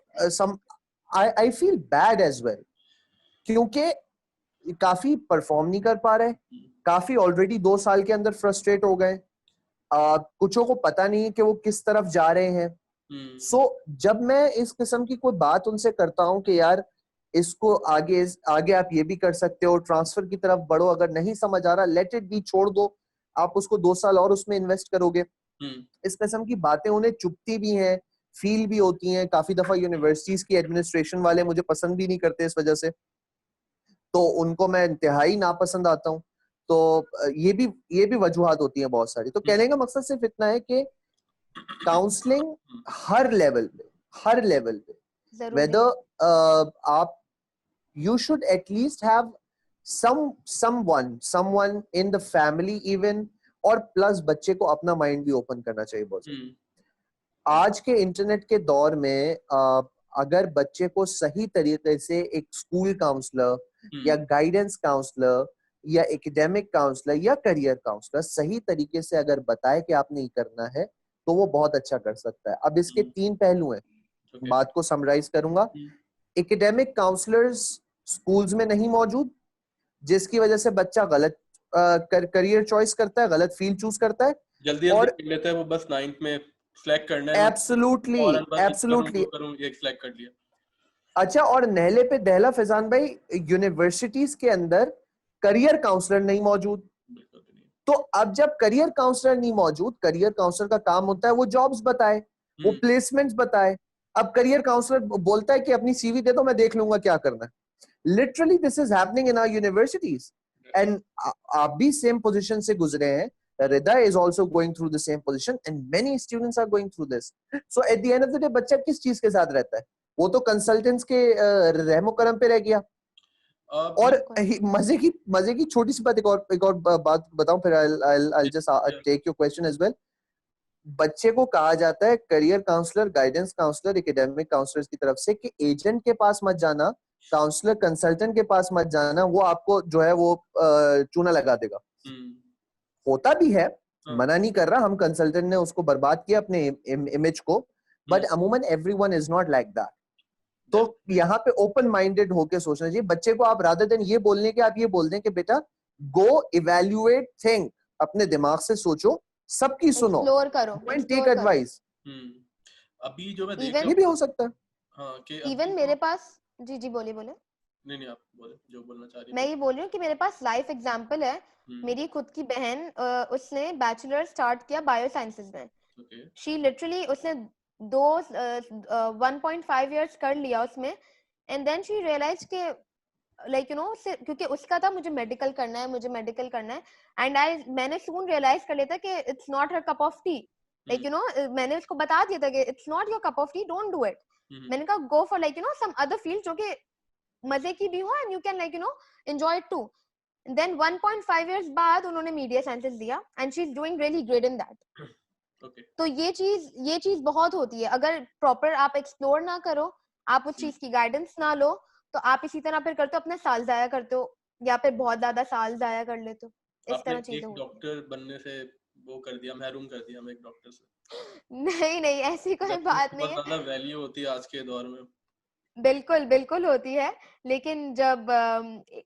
I feel bad as well, क्योंकि काफी परफॉर्म नहीं कर पा रहे, काफी ऑलरेडी 2 साल के अंदर फ्रस्ट्रेट हो गए, कुछों को पता नहीं कि वो किस तरफ जा रहे हैं. सो जब मैं इस किस्म की कोई बात उनसे करता हूँ कि यार इसको आगे आप ये भी कर सकते हो, ट्रांसफर की तरफ बढ़ो, अगर नहीं समझ आ रहा लेट इट बी, छोड़ दो, आप उसको 2 साल और उसमें इन्वेस्ट करोगे. इस किस्म की बातें उन्हें चुभती भी हैं, फील भी होती हैं. काफी दफा यूनिवर्सिटीज की एडमिनिस्ट्रेशन वाले मुझे पसंद भी नहीं करते इस वजह से, तो उनको मैं इंतहाई नापसंद आता हूँ. तो ये भी वजूहात होती हैं बहुत सारी. तो कहने का मकसद सिर्फ इतना है कि काउंसलिंग हर लेवल पे वेदर आप you should at least have someone in the family even, और प्लस बच्चे को अपना माइंड भी ओपन करना चाहिए बहुत. आज के इंटरनेट के दौर में अगर बच्चे को सही तरीके से एक स्कूल काउंसलर या गाइडेंस काउंसलर या एकेडमिक काउंसलर या करियर काउंसलर सही तरीके से अगर बताए कि आपने ये करना है, तो वो बहुत अच्छा कर सकता है. अब इसके 3 पहलू हैं. बात को समराइज करूंगा. एकेडमिक काउंसलर्स स्कूल्स में नहीं मौजूद, जिसकी वजह से बच्चा गलत करियर चॉइस करता है, गलत फील्ड चूज करता है, जल्दी और लेता है वो, बस 9th में सिलेक्ट करना है. एब्सोल्युटली ये सिलेक्ट कर लिया. अच्छा, और नहले पे दहला फैजान भाई, यूनिवर्सिटीज के अंदर करियर काउंसलर नहीं मौजूद. तो अब जब करियर काउंसलर नहीं मौजूद, करियर काउंसलर का काम होता है वो जॉब्स बताए, वो प्लेसमेंट्स बताए. अब करियर काउंसलर बोलता है कि अपनी सीवी दे दो, मैं देख लूंगा क्या करना है. Literally this is happening in our universities, and आप भी सेम पोजीशन से गुजरे हैं. Rida is also going through the same position and many students are going through this. So at the end of the day, बच्चा किस चीज के साथ रहता है? वो तो कंसल्टेंट्स के रहमो करम पे रह गया. और मजे की छोटी सी बात, एक और बात बताऊं, फिर I'll just take your question as well. बच्चे को कहा जाता है career counsellor, guidance counsellor, academic counsellors की तरफ से कि एजेंट के पास मत जाना, काउंसलर कंसल्टेंट के पास मत जाना, वो आपको जो है वो चूना लगा देगा. होता भी है, मना नहीं कर रहा, हम कंसल्टेंट ने उसको बर्बाद किया अपने इमेज को, बट अमूमन everyone is not like that. तो यहाँ पे ओपन माइंडेड होके सोचना चाहिए. बच्चे को आप रादर देन ये बोलने के, आप ये बोल दें कि बेटा गो इवैल्यूएट, थिंक, अपने दिमाग से सोचो, सबकी सुनो, एंड टेक एडवाइस. अभी जो मैं देख रहा हूं, ये भी हो सकता है. हाँ, कि इवन मेरे पास जी बोले. नहीं आप बोले जो बोलना चाह रही. मैं ये बोल रही हूँ कि मेरे पास लाइफ एग्जांपल है. मेरी खुद की बहन, उसने बैचलर स्टार्ट किया बायो साइंसेस में. शी लिटरली उसने 1.5 इयर्स कर लिया उसमें, एंड देन शी रियलाइज के लाइक यू नो, क्योंकि उसका था मुझे मेडिकल करना है, एंड मैंने सून रियलाइज कर लिया था कि it's not her cup of tea. Like you know, मैंने उसको बता दिया था कि it's not your cup of tea, don't do it. मैंने कहा go for like you know some other field जो कि मजे की भी हो, and you can like you know enjoy it too. Then 1.5 years बाद उन्होंने मीडिया साइंसेस दिया and she is doing really great in that. Okay. तो ये चीज बहुत होती है, अगर प्रॉपर आप एक्सप्लोर ना करो, आप उस चीज की गाइडेंस ना लो, तो आप इसी तरह फिर करते हो, अपने साल जाया करते हो या फिर बहुत ज्यादा साल जाया कर लेते हो, इस तरह चीजें होती हैं। डॉक्टर बनने से वो कर दिया, महरूम कर दिया हमें एक डॉक्टर से। नहीं नहीं, ऐसी कोई बात नहीं बहुत है। ज्यादा वैल्यू होती है आज के दौर में। बिल्कुल बिल्कुल होती है, लेकिन जब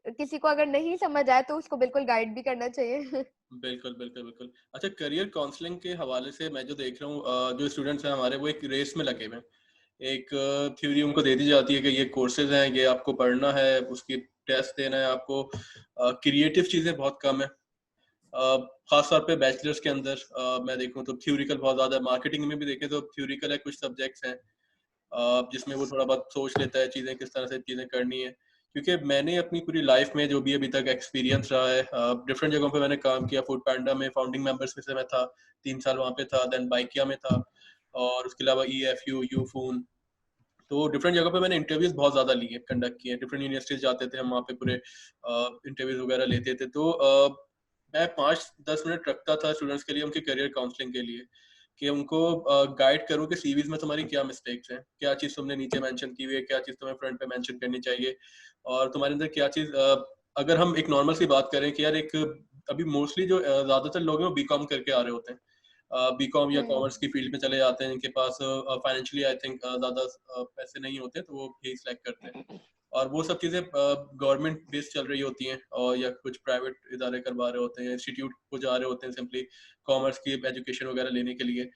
किसी को अगर नहीं समझ आए तो उसको बिल्कुल गाइड भी करना चाहिए। बिल्कुल बिल्कुल बिल्कुल। अच्छा, करियर काउंसलिंग के हवाले से मैं जो देख रहा हूँ, जो स्टूडेंट्स हैं हमारे वो एक रेस में लगे हुए हैं। एक थ्योरी उनको दे दी जाती है कि ये कोर्सेज हैं, ये आपको पढ़ना है, उसकी टेस्ट देना है आपको। क्रिएटिव चीजें बहुत कम है, खास तौर पे बैचलर्स के अंदर मैं देखूं तो थ्योरिकल बहुत ज्यादा है। मार्केटिंग में भी देखें तो थ्योरिकल है, कुछ सब्जेक्ट्स हैं जिसमें वो थोड़ा बहुत सोच लेता है चीजें किस तरह से चीजें करनी है। क्योंकि मैंने अपनी पूरी लाइफ में जो भी अभी तक एक्सपीरियंस रहा है, डिफरेंट जगहों पे मैंने काम किया। फूड पैंडा में फाउंडिंग मेंबर्स में से मैं था, 3 साल वहाँ पे था। देन बाइकिया में था, और उसके अलावा EFU, यूफून। तो डिफरेंट जगह पे मैंने इंटरव्यूज बहुत ज्यादा लिए, कंडक्ट किए। डिफरेंट यूनिवर्सिटीज जाते थे हम, वहाँ पे पूरे इंटरव्यूज वगैरह लेते थे। तो मैं 5-10 मिनट रखता था स्टूडेंट्स के लिए, उनके करियर काउंसलिंग के लिए, कि उनको गाइड करूँ कि सीवीज में तुम्हारी क्या मिस्टेक्स हैं, क्या चीज़ तुमने नीचे मेंशन की हुई है, क्या चीज़ तुम्हें फ्रंट पे मेंशन करनी चाहिए, और तुम्हारे अंदर क्या चीज़। अगर हम एक नॉर्मल सी बात करें कि यार एक अभी मोस्टली जो ज़्यादातर लोग हैं वो बीकॉम करके आ रहे होते हैं, बीकॉम या कॉमर्स की फील्ड में चले जाते हैं, जिनके पास फाइनेंशियली आई थिंक ज़्यादा पैसे नहीं होते, तो वो यही सिलेक्ट करते हैं। और वो सब चीज़ें गवर्नमेंट बेस्ड चल रही होती हैं, और या कुछ प्राइवेट इदारे करवा रहे होते हैं, इंस्टीट्यूट को जा रहे होते हैं सिंपली कॉमर्स की एजुकेशन वगैरह लेने के लिए।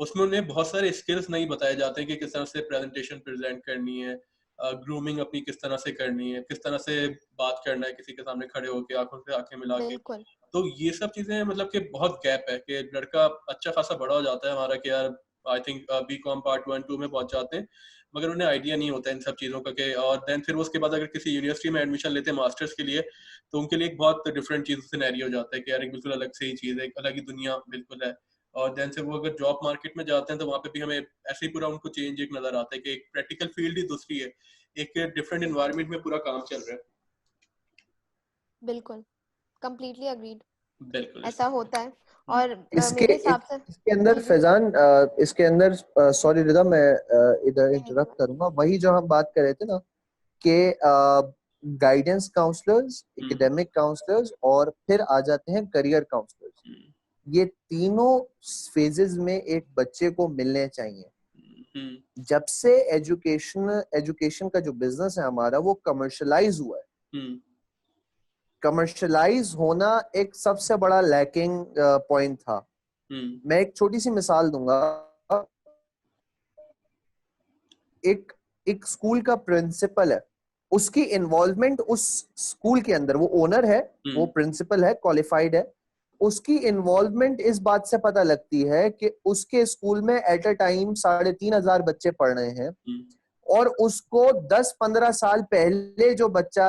उसमें उन्हें बहुत सारे स्किल्स नहीं बताए जाते हैं कि किस तरह से प्रेजेंटेशन प्रेजेंट करनी है, ग्रूमिंग अपनी किस तरह से करनी है, किस तरह से बात करना है किसी के सामने खड़े होकर, आंखों से आंखें मिला के। बिल्कुल तो ये सब चीजें मतलब कि बहुत गैप है कि लड़का अच्छा खासा बड़ा हो जाता है हमारा कि यार आई थिंक बीकॉम पार्ट 1-2 में पहुंच जाते हैं, मगर उन्हें आइडिया नहीं होता इन सब चीज़ों का कि। और देन फिर उसके बाद अगर किसी यूनिवर्सिटी में एडमिशन लेते हैं मास्टर्स के लिए, तो उनके लिए एक बहुत डिफरेंट चीज़ सिनेरियो हो जाता है कि यार एक बिल्कुल अलग से ही चीज़ है, एक अलग ही दुनिया बिल्कुल है। और देन से वो अगर जॉब मार्केट में जाते हैं तो वहाँ पे भी हमें ऐसे ही पूरा उनको चेंज एक नजर आता है कि एक प्रैक्टिकल फील्ड ही दूसरी है, एक डिफरेंट इन्वायरमेंट में पूरा काम चल रहा है। बिल्कुल, कंप्लीटली अग्रीड, बिल्कुल। ऐसा होता है। और इसके मेरे हिसाब से इसके अंदर फैजान, इसके अंदर सॉरी रिदा, मैं इधर इंटरप्ट करूंगा। वही जो हम बात कर रहे थे ना कि गाइडेंस काउंसलर्स, एकेडमिक काउंसलर्स और फिर आ जाते हैं करियर काउंसलर्स। ये तीनों फेजेस में एक बच्चे को मिलने चाहिए। जब से एजुकेशन का जो बिजनेस है हमारा वो कमर्शलाइज हुआ है, कमर्शलाइज होना एक सबसे बड़ा लैकिंग पॉइंट था। मैं एक छोटी सी मिसाल दूंगा। एक एक स्कूल का प्रिंसिपल है, उसकी इन्वॉल्वमेंट उस स्कूल के अंदर, वो ओनर है, वो प्रिंसिपल है, क्वालिफाइड है, उसकी इन्वॉल्वमेंट इस बात से पता लगती है कि उसके स्कूल में एट अ टाइम 3,500 बच्चे पढ़ रहे हैं, और उसको 10-15 साल पहले जो बच्चा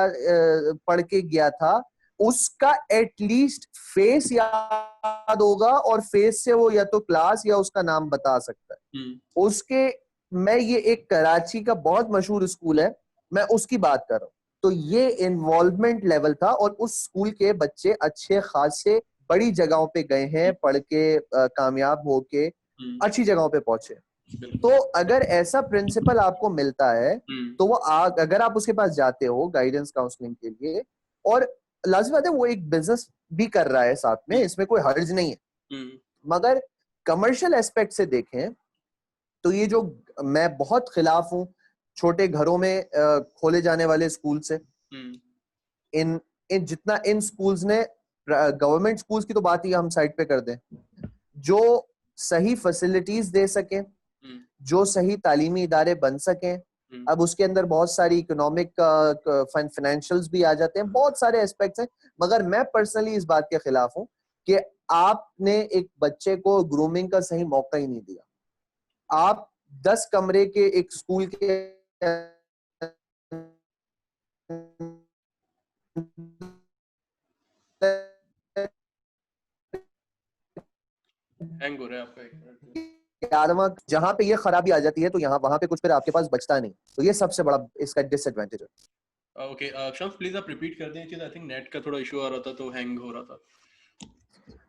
पढ़ के गया था उसका एटलीस्ट फेस याद होगा, और फेस से वो या तो क्लास या उसका नाम बता सकता है। उसके मैं ये एक कराची का बहुत मशहूर स्कूल है, मैं उसकी बात कर रहा हूँ। तो ये इन्वॉल्वमेंट लेवल था, और उस स्कूल के बच्चे अच्छे खासे बड़ी जगहों पे गए हैं, पढ़ के कामयाब होके अच्छी जगहों पे पहुंचे। तो अगर ऐसा प्रिंसिपल आपको मिलता है तो वो अगर आप उसके पास जाते हो गाइडेंस काउंसलिंग के लिए, और लाज़मी बात है वो एक बिजनेस भी कर रहा है साथ में, इसमें कोई हर्ज नहीं है, मगर कमर्शियल एस्पेक्ट से देखें तो ये जो मैं बहुत खिलाफ हूं छोटे घरों में खोले जाने वाले स्कूल से। इन इन जितना इन स्कूल्स ने, गवर्नमेंट स्कूल्स की तो बात ही हम साइड पे कर दें, जो सही फैसिलिटीज दे सकें, जो सही तालीमी इदारे बन सकें। अब उसके अंदर बहुत सारी इकोनॉमिक फाइनेंशियल्स भी आ जाते हैं, बहुत सारे एस्पेक्ट्स हैं, मगर मैं पर्सनली इस बात के खिलाफ हूं कि आपने एक बच्चे को ग्रूमिंग का सही मौका ही नहीं दिया। आप 10 कमरे के एक स्कूल के हैंग हो रहा है आपका आदमा, जहां पे ये खराबी आ जाती है तो यहाँ वहां पे कुछ फिर आपके पास बचता नहीं। तो ये सबसे बड़ा इसका डिसएडवांटेज है। ओके शम्स प्लीज आप रिपीट कर दें चीज, आई थिंक नेट का थोड़ा इशू आ रहा था तो हैंग हो रहा था।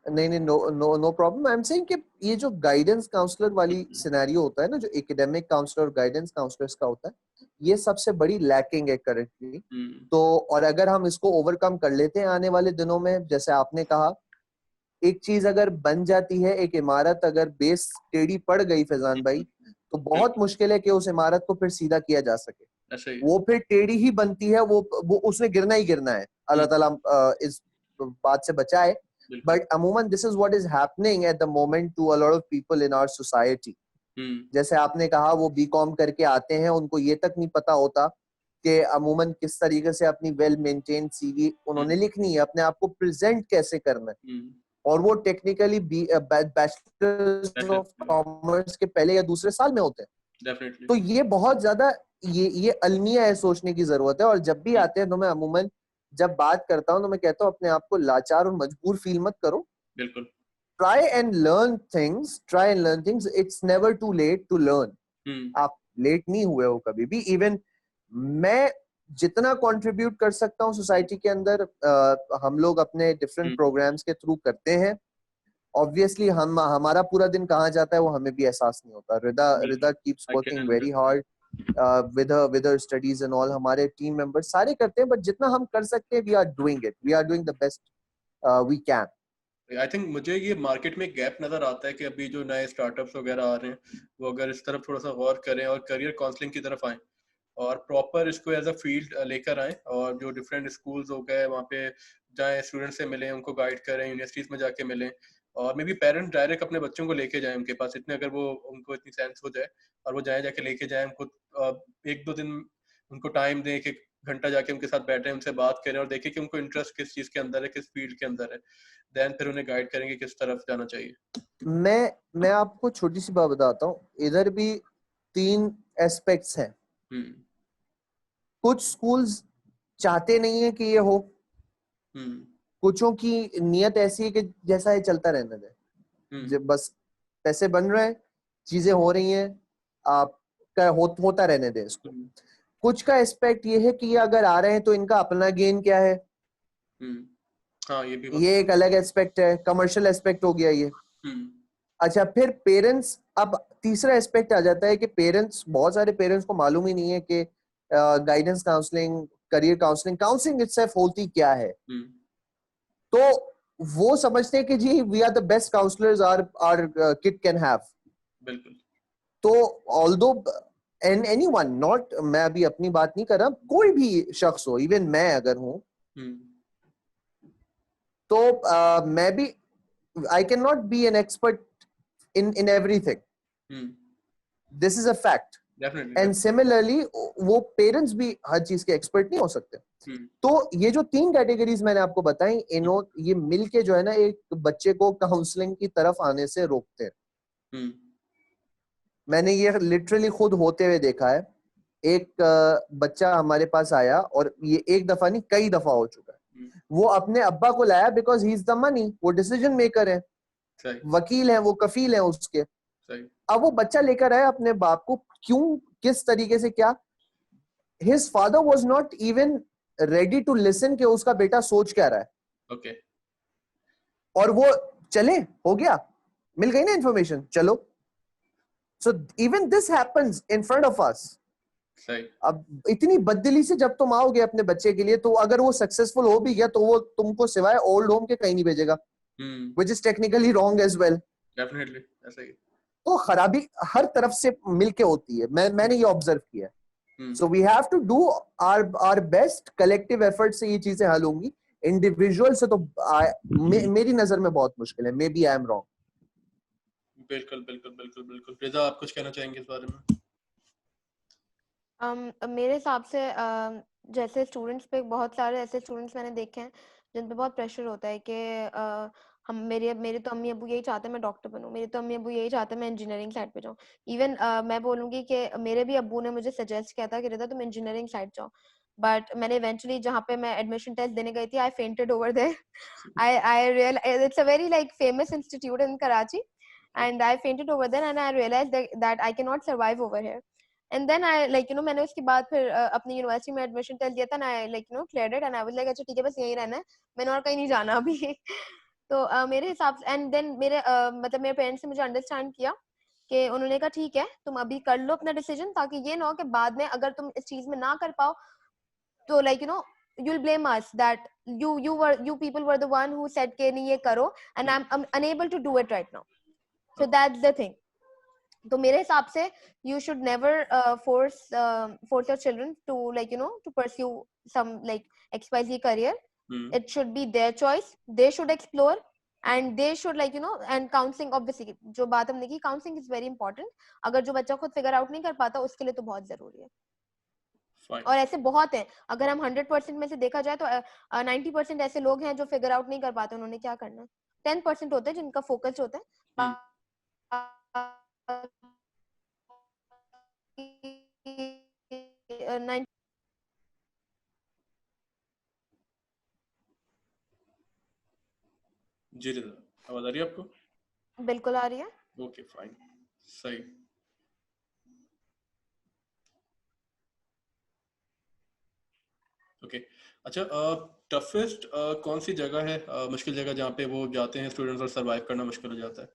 नहीं नहीं, no no no problem. I am saying कि ये जो गाइडेंस काउंसलर वाली सिनेरियो होता है ना, जो एकेडमिक काउंसलर और गाइडेंस काउंसलर्स का होता है, ये सबसे बड़ी लैकिंग है करंटली। तो और अगर हम इसको ओवरकम कर लेते हैं आने वाले दिनों में, जैसे आपने कहा, एक चीज अगर बन जाती है, एक इमारत अगर बेस टेढ़ी पड़ गई फैजान भाई, तो बहुत मुश्किल है कि उस इमारत को फिर सीधा किया जा सके। वो फिर टेढ़ी ही बनती है, वो उसने गिरना ही गिरना है। अल्लाह ताला इस बात से बचाए। बट अमूमन this is what is happening at the moment to a lot of people in our society. जैसे आपने कहा, वो बीकॉम करके आते हैं, उनको ये तक नहीं पता होता कि अमूमन किस तरीके से अपनी वेल मेंटेन्ड सीवी उन्होंने लिखनी है, अपने आप को प्रेजेंट कैसे करना है। और वो टेक्निकली बैचलर्स ऑफ कॉमर्स के पहले या दूसरे साल में होते हैं। तो ये बहुत ज्यादा ये अलमिया है, सोचने की जरूरत है। और जब भी आते हैं तो मैं अमूमन जब बात करता हूँ तो मैं कहता हूँ अपने आप को लाचार और मजबूर फील मत करो। बिल्कुल। Try and learn things, it's never too late to learn. आप लेट नहीं हुए हो कभी भी। इवन मैं जितना कंट्रीब्यूट कर सकता हूँ सोसाइटी के अंदर, हम लोग अपने डिफरेंट प्रोग्राम्स के थ्रू करते हैं। ऑब्वियसली हमारा पूरा दिन कहाँ जाता है वो हमें भी एहसास नहीं होता। Rida keeps working very hard with her studies and all. हमारे टीम मेंबर्स सारे करते हैं, बट जितना हम कर सकते हैं, we are doing the best we can. I think मुझे ये मार्केट में गैप नजर आता है कि अभी जो नए स्टार्टअप्स वगैरह आ रहे हैं वो अगर इस तरफ थोड़ा सा गौर करें और करियर काउंसलिंग की तरफ आए और प्रॉपर इसको एज अ फील्ड लेकर आए, और जो डिफरेंट स्कूल्स हो गए वहाँ पे जाएं, स्टूडेंट से मिलें, उनको गाइड करें, यूनिवर्सिटीज में जाके मिलें, और मे बी पेरेंट्स डायरेक्ट अपने बच्चों को लेके जाएं उनके पास, इतने अगर वो उनको इतनी सेंस हो जाए और वो जाके लेके जाएं उनको, एक दो दिन उनको टाइम दें, एक घंटा जाके उनके साथ बैठे, उनसे बात करें और देखें कि उनको इंटरेस्ट किस चीज के अंदर है, किस फील्ड के अंदर है, देन फिर उन्हें गाइड करेंगे किस तरफ जाना चाहिए। मैं आपको छोटी सी बात बताता हूँ। इधर भी 3 एस्पेक्ट्स हैं। कुछ स्कूल्स चाहते नहीं है कि ये हो, कुछों की नियत ऐसी है कि जैसा है चलता रहने दे, जब बस पैसे बन रहे हैं, चीजें हो रही हैं, आप होता रहने दे इसको। कुछ का एस्पेक्ट ये है कि ये अगर आ रहे हैं तो इनका अपना गेन क्या है। हाँ, ये एक अलग एस्पेक्ट है, कमर्शियल एस्पेक्ट हो गया ये। अच्छा, फिर पेरेंट्स, अब तीसरा एस्पेक्ट आ जाता है कि पेरेंट्स, बहुत सारे पेरेंट्स को मालूम ही नहीं है कि guidance counselling, career counselling itself होती क्या है। तो वो समझते हैं कि जी we are the best counsellors our kid can have. बिल्कुल। तो ऑल्दो एनीवन, नॉट, मैं अभी अपनी बात नहीं कर रहा, कोई भी शख्स हो, इवन मैं अगर हूं, तो मैं भी, I cannot be an expert in everything. This is a fact. Definitely. And similarly, वो पेरेंट्स भी हर चीज के एक्सपर्ट नहीं हो सकते। तो ये जो 3 कैटेगरीज मैंने आपको बताई, ये मिलके जो है ना, एक बच्चे को काउंसलिंग की तरफ आने से रोकते हैं। मैंने ये लिटरली खुद होते हुए देखा है। एक बच्चा हमारे पास आया, और ये एक दफा नहीं, कई दफा हो चुका है। वो अपने अब्बा को लाया because he is the money, वो डिसीजन मेकर है, वकील है, वो कफील है उसके। अब वो बच्चा लेकर आया अपने बाप को, क्यों, किस तरीके से, क्या। His father was not even ready to listen कि उसका बेटा सोच क्या रहा है। okay. और वो चले, हो गया, मिल गई ना इंफॉर्मेशन, चलो। So even this happens in front of us. अब इतनी बददिली से जब तुम आओगे अपने बच्चे के लिए, तो अगर वो सक्सेसफुल हो भी गया तो वो तुमको सिवाय ओल्ड होम के कहीं नहीं भेजेगा, which is technically wrong as well. Definitely, ऐसा ही। तो खराबी हर तरफ से मिलके होती है, मैंने ये ऑब्जर्व किया। So we have to do our best, collective effort से ये चीजें हल होंगी। इंडिविजुअल से तो मेरी नजर में बहुत मुश्किल है। May be I am wrong. बिल्कुल बिल्कुल बिल्कुल बिल्कुल। रिजा, आप कुछ कहना चाहेंगे इस बारे में? मेरे हिसाब से जैसे स्टूडेंट्स पे, बहुत सारे ऐसे स्टूडेंट्स मैंने देखे हैं जिन पे बहुत प्रेशर होता है कि मेरे तो अम्मी अबू यही चाहते हैं मैं डॉक्टर बनूं, मेरे तो अम्मी अबू यही चाहते हैं मैं इंजीनियरिंग साइड पे जाऊं। इवन मैं बोलूंगी कि मेरे भी अब्बू ने मुझे सजेस्ट किया था कि रिदा तुम इंजीनियरिंग साइड जाओ, बट मैंने इवेंचुअली जहाँ पे मैं एडमिशन टेस्ट देने गई थी, I fainted over there. I realise it's a very like famous institute in Karachi, and I fainted over there and I realized that I cannot survive over here. And then I like मैंने उसके बाद फिर अपनी university में admission कर लिया था, I like cleared it and I was like अच्छा ठीक है बस यहीं रहना है, मैंने और कहीं नहीं जाना अभी। तो मेरे हिसाब से एंड देन मेरे मतलब मेरे पेरेंट्स ने मुझे अंडरस्टैंड किया कि उन्होंने कहा ठीक है तुम अभी कर लो अपना डिसीजन, ताकि ये ना हो कि बाद में अगर तुम इस चीज में ना कर पाओ तो like you'll blame us that you people were the one who said कि नहीं ये करो and I'm unable to do it right now. So that's the thing. तो मेरे हिसाब से you should never force your children to like to pursue some like XYZ career. It should be their choice. They should explore and they should like and counseling obviously जो बात हमने की, counseling is very important. अगर जो बच्चा खुद figure out नहीं कर पाता उसके लिए तो बहुत जरूरी है। और ऐसे बहुत हैं, अगर हम 100% में से देखा जाए तो 90% ऐसे लोग हैं जो फिगर आउट नहीं कर पाते उन्होंने क्या करना है। 10% होते हैं जिनका फोकस होता है। जी रिजा, आवाज आ रही है आपको? बिल्कुल आ रही है। ओके फाइन, सही। ओके अच्छा, टफेस्ट कौन सी जगह है, मुश्किल जगह जहाँ पे वो जाते हैं स्टूडेंट्स और सरवाइव करना मुश्किल हो जाता है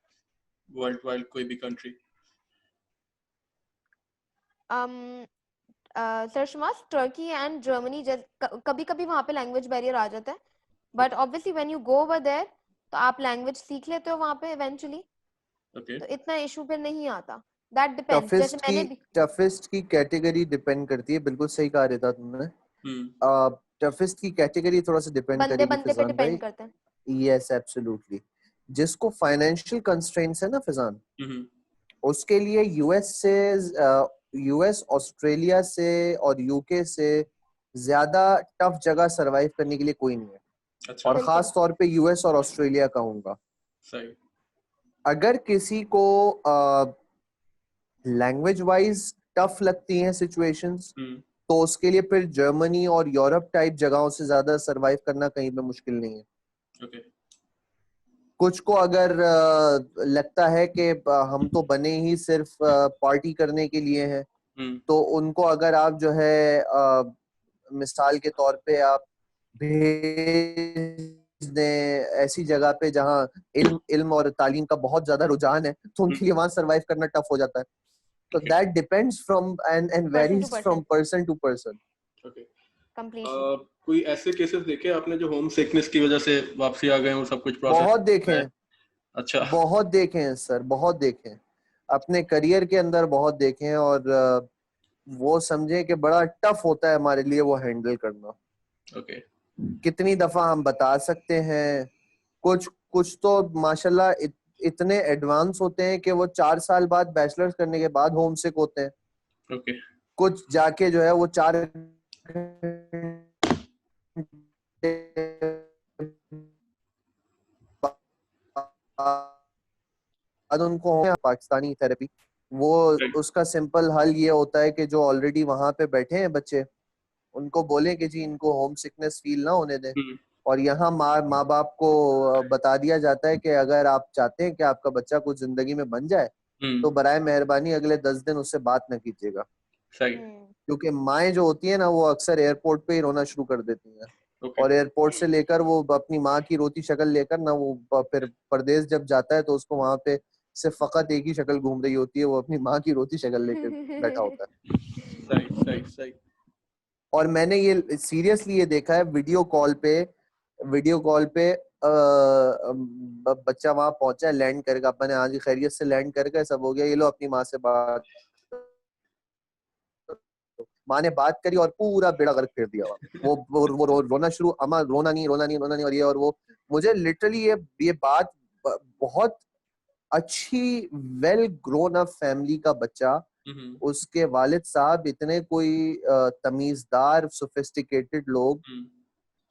वर्ल्ड वाइड कोई भी country? Sir Shamas, Turkey and Germany कभी कभी वहाँ पे लैंग्वेज बैरियर आ जाता है, but obviously when you go over there तो आप लैंग्वेज सीख लेते हो वहाँ पे इवेंचुअली, तो इतना इशू फिर नहीं आता। That depends. जैसे मैंने टफेस्ट की कैटेगरी डिपेंड करती है, बिल्कुल सही कहा रहता तुमने। टफेस्ट की कैटेगरी थोड़ा सा डिपेंड करेगी बंदे पे डिपेंड करता है। Yes absolutely. जिसको फाइनेंशियल कंस्ट्रेंट्स है ना फिजान, उसके लिए यूएस ऑस्ट्रेलिया से और यूके से ज्यादा टफ जगह सरवाइव करने के लिए कोई नहीं है। अच्छा। और खास तौर पे यूएस और ऑस्ट्रेलिया कहूंगा। सही। अगर किसी को लैंग्वेज वाइज टफ लगती हैं सिचुएशंस, तो उसके लिए फिर जर्मनी और यूरोप टाइप जगहों से ज्यादा सरवाइव करना कहीं पे मुश्किल नहीं है। okay. कुछ को अगर लगता है कि हम तो बने ही सिर्फ पार्टी करने के लिए हैं, तो उनको अगर आप जो है मिसाल के तौर पे आप भेज दें ऐसी जगह पे जहाँ इल्म और तालीम का बहुत ज्यादा रुझान है, तो उनके लिए वहां सरवाइव करना टफ हो जाता है। तो that depends from and varies from person to person. कोई ऐसे केसेस देखे आपने जो होम सिकनेस की वजह से वापसी आ गए और सब कुछ प्रोसेस? बहुत देखे हैं। अच्छा, बहुत देखे हैं सर, बहुत देखे हैं अपने करियर के अंदर, बहुत देखे हैं। और वो समझे कि बड़ा टफ होता है हमारे लिए वो हैंडल करना। ओके। कितनी दफा हम बता सकते हैं, कुछ तो माशाल्लाह इतने एडवांस होते हैं कि वो 4 साल बाद बैचलर्स करने के बाद होम सिक होते हैं। ओके। कुछ जाके जो है वो 4 उनको पाकिस्तानी थेरेपी, वो उसका सिंपल हल ये होता है कि जो ऑलरेडी वहां पे बैठे हैं बच्चे, उनको बोले कि जी इनको होम सिकनेस फील ना होने दें। और यहाँ माँ बाप को बता दिया जाता है कि अगर आप चाहते हैं कि आपका बच्चा कुछ जिंदगी में बन जाए, तो बराए मेहरबानी अगले 10 दिन उससे बात न कीजिएगा। सही। क्योंकि माएँ जो होती है ना, वो अक्सर एयरपोर्ट पे ही रोना शुरू कर देती हैं। और एयरपोर्ट से लेकर वो अपनी माँ की रोती शक्ल लेकर ना, वो फिर परदेश जब जाता है तो उसको वहां पे सिर्फ फकत एक ही शक्ल घूम रही होती है, वो अपनी माँ की रोती शक्ल लेकर बैठा होता है। सही सही सही। और मैंने ये सीरियसली ये देखा है, वीडियो कॉल पे बच्चा वहां पहुंचा है, लैंड करके अपने आज खैरियत से लैंड करके सब हो गया, ये लो अपनी माँ से बात, माँ ने बात करी और पूरा बेड़ा गर्क कर दिया। वो रोना शुरू, अम्मा रोना नहीं रोना नहीं रोना नहीं, और ये और वो। मुझे लिटरली ये बात बहुत अच्छी वेल ग्रोन अप फैमिली का बच्चा, उसके वालिद साहब इतने कोई तमीजदार सोफिस्टिकेटेड लोग,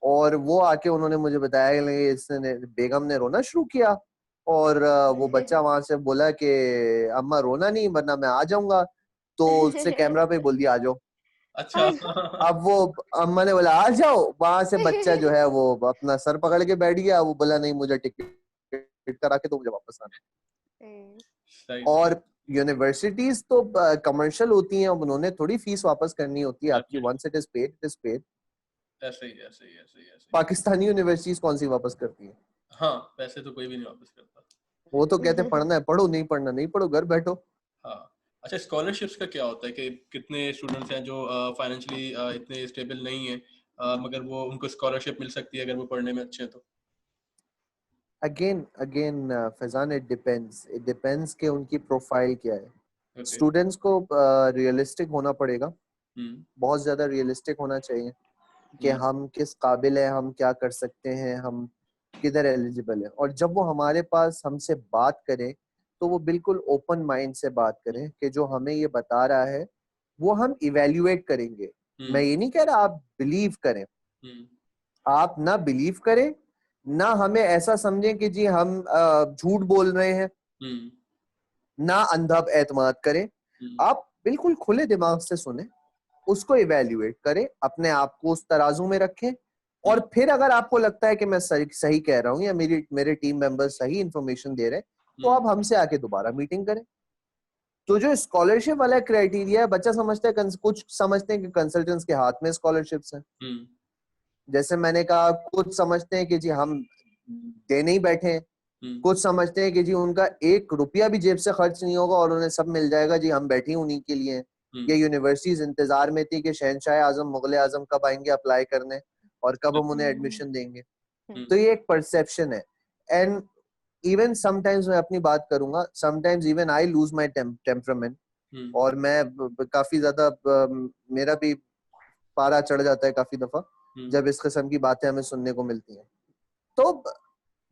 और वो आके उन्होंने मुझे बताया कि इसने बेगम ने रोना शुरू किया, और वो बच्चा वहां से बोला कि अम्मा रोना नहीं वरना मैं आ जाऊंगा, तो उससे कैमरा पे बोल दिया आ जाओ। अच्छा। अब वो अम्मा ने बोला आ जाओ, वहां से बच्चा जो है वो अपना सर पकड़ के बैठ गया। वो बोला नहीं, मुझे टिकट करा के तो मुझे वापस आना। और यूनिवर्सिटीज तो कमर्शियल होती हैं, अब उन्होंने थोड़ी फीस वापस करनी होती है आपकी, once it is paid it is paid. ऐसे ही ऐसे ही ऐसे ही ऐसे ही। पाकिस्तानी यूनिवर्सिटीज कौन सी वापस करती है? हाँ, पैसे तो कोई भी नहीं वापस करता। वो तो कहते हैं पढ़ना है पढ़ो, नहीं पढ़ना नहीं पढ़ो, घर बैठो। हाँ। अच्छा, स्कॉलरशिप्स का क्या होता है कि कितने स्टूडेंट्स हैं जो फाइनेंशियली इतने स्टेबल नहीं है, मगर वो उनको स्कॉलरशिप मिल सकती है अगर वो पढ़ने में अच्छे हैं तो? अगेन फैजान, इट डिपेंड्स कि उनकी प्रोफाइल क्या है। ओके। स्टूडेंट्स को रियलिस्टिक होना पड़ेगा, बहुत ज्यादा रियलिस्टिक होना चाहिए कि हम किस काबिल है, हम क्या कर सकते हैं, हम किधर एलिजिबल है। और जब वो हमारे पास हमसे बात करें तो वो बिल्कुल ओपन माइंड से बात करें कि जो हमें ये बता रहा है वो हम इवेल्युएट करेंगे। मैं ये नहीं कह रहा आप बिलीव करें, आप ना बिलीव करें ना हमें ऐसा समझें कि जी हम झूठ बोल रहे हैं, ना अंधा एतमाद करें। आप बिल्कुल खुले दिमाग से सुने, उसको इवेल्युएट करें, अपने आप को उस तराजू में रखें, और फिर अगर आपको लगता है कि मैं सही कह रहा हूँ या मेरे टीम मेंबर्स सही इंफॉर्मेशन दे रहे हैं, तो आप हमसे आके दोबारा मीटिंग करें। तो जो स्कॉलरशिप वाला क्राइटेरिया है, बच्चा समझता है, कुछ समझते हैं कि कंसल्टेंट्स के हाथ में स्कॉलरशिप्स हैं, जैसे मैंने कहा, कुछ समझते हैं कि जी हम देने ही बैठे हैं, कुछ समझते हैं कि जी उनका 1 रुपया भी जेब से खर्च नहीं होगा और उन्हें सब मिल जाएगा, जी हम बैठे उन्हीं के लिए हैं। ये यूनिवर्सिटीज इंतजार में थी कि शहंशाह आजम मुगल आजम कब आएंगे अप्लाई करने और कब हम उन्हें एडमिशन देंगे। तो ये एक परसेप्शन है। एंड इवन समटाइम्स, मैं अपनी बात करूंगा, sometimes even I lose my temperament, और मैं काफी ज्यादा मेरा भी पारा चढ़ जाता है काफी दफा जब इस किस्म की बातें हमें सुनने को मिलती हैं। तो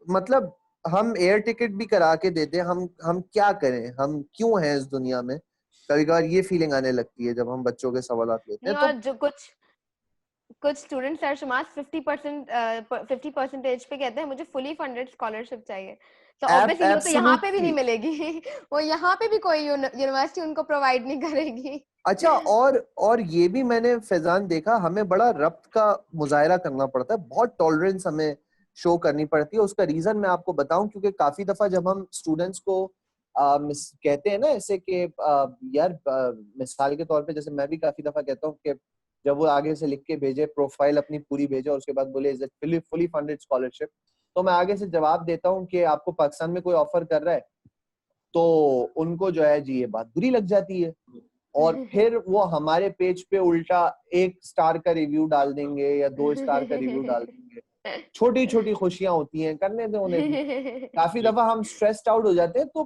मतलब हम एयर टिकट भी करा के देते हैं, हम क्या करें, हम क्यों हैं इस दुनिया में? कभी कभार ये फीलिंग आने लगती है जब हम बच्चों के सवालात लेते हैं। और जो कुछ स्टूडेंट्स है शमास 50% पे कहते हैं मुझे फुली फंडेड स्कॉलरशिप चाहिए, तो ऑब्वियसली वो तो यहाँ पे भी नहीं मिलेगी वो यहाँ पे भी कोई यूनिवर्सिटी उनको प्रोवाइड नहीं करेगी। अच्छा, और ये भी मैंने फैजान देखा, हमें बड़ा रब्त का मुजाहरा करना पड़ता है, बहुत टॉलरेंस हमें शो करनी पड़ती है। उसका रीजन मैं आपको बताऊं, क्योंकि काफी दफा जब हम स्टूडेंट्स को कहते हैं ना ऐसे कि यार मिसाल के तौर पे, जैसे मैं भी काफी दफा कहता हूँ कि जब वो आगे से लिख के भेजे, प्रोफाइल अपनी पूरी भेजे और उसके बाद बोले is it fully funded scholarship, तो मैं आगे से जवाब देता हूँ कि आपको पाकिस्तान में कोई ऑफर कर रहा है, तो उनको जो है जी ये बात बुरी लग जाती है, और फिर वो हमारे पेज पे उल्टा 1 स्टार का रिव्यू डाल देंगे या 2 स्टार का रिव्यू डाल देंगे। छोटी छोटी खुशियां होती हैं, करने दो उन्हें। काफी दफा हम स्ट्रेस्ड आउट हो जाते हैं, तो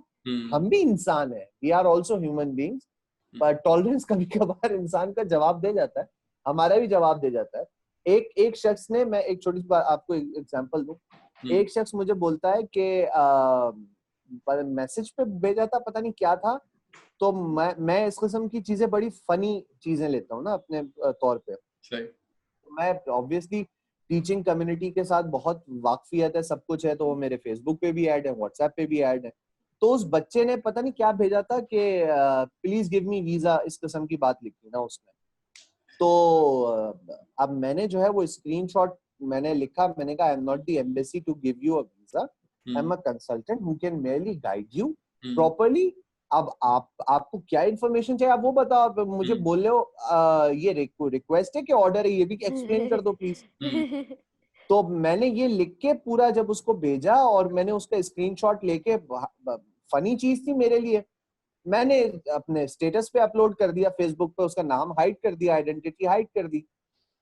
हम भी इंसान है, we are also human beings, पर टॉलरेंस कभी कभार इंसान का जवाब दे जाता है, हमारा भी जवाब दे जाता है। एक शख्स ने, मैं एक छोटी सी बात आपको एग्जांपल दूं, एक शख्स मुझे बोलता है कि मैसेज पे भेजा था, पता नहीं क्या था, तो मैं इस किस्म की चीजें बड़ी फनी चीजें लेता हूँ ना अपने तौर पे। सही। मैं ऑब्वियसली टीचिंग कम्युनिटी के साथ बहुत वाकफियत है, सब कुछ है, तो वो मेरे फेसबुक पे भी ऐड है, व्हाट्सएप पे भी ऐड है। तो उस बच्चे ने पता नहीं क्या भेजा था कि प्लीज गिव मी वीजा, इस किस्म की बात लिखी ना उसने। तो अब मैंने जो है वो स्क्रीनशॉट मैंने लिखा, मैंने कहा I am not the embassy to give you a visa, I am a consultant who can merely guide you properly. अब आपको क्या इन्फॉर्मेशन चाहिए आप वो बताओ, आप मुझे बोल रहे हो ये रिक्वेस्ट है कि ऑर्डर है, ये भी एक्सप्लेन कर दो प्लीज। तो मैंने ये लिख के पूरा जब उसको भेजा और मैंने उसका स्क्रीनशॉट लेके, फनी चीज थी मेरे लिए, मैंने अपने स्टेटस पे अपलोड कर दिया, फेसबुक पे उसका नाम हाइड कर दिया, आइडेंटिटी हाइड कर दी।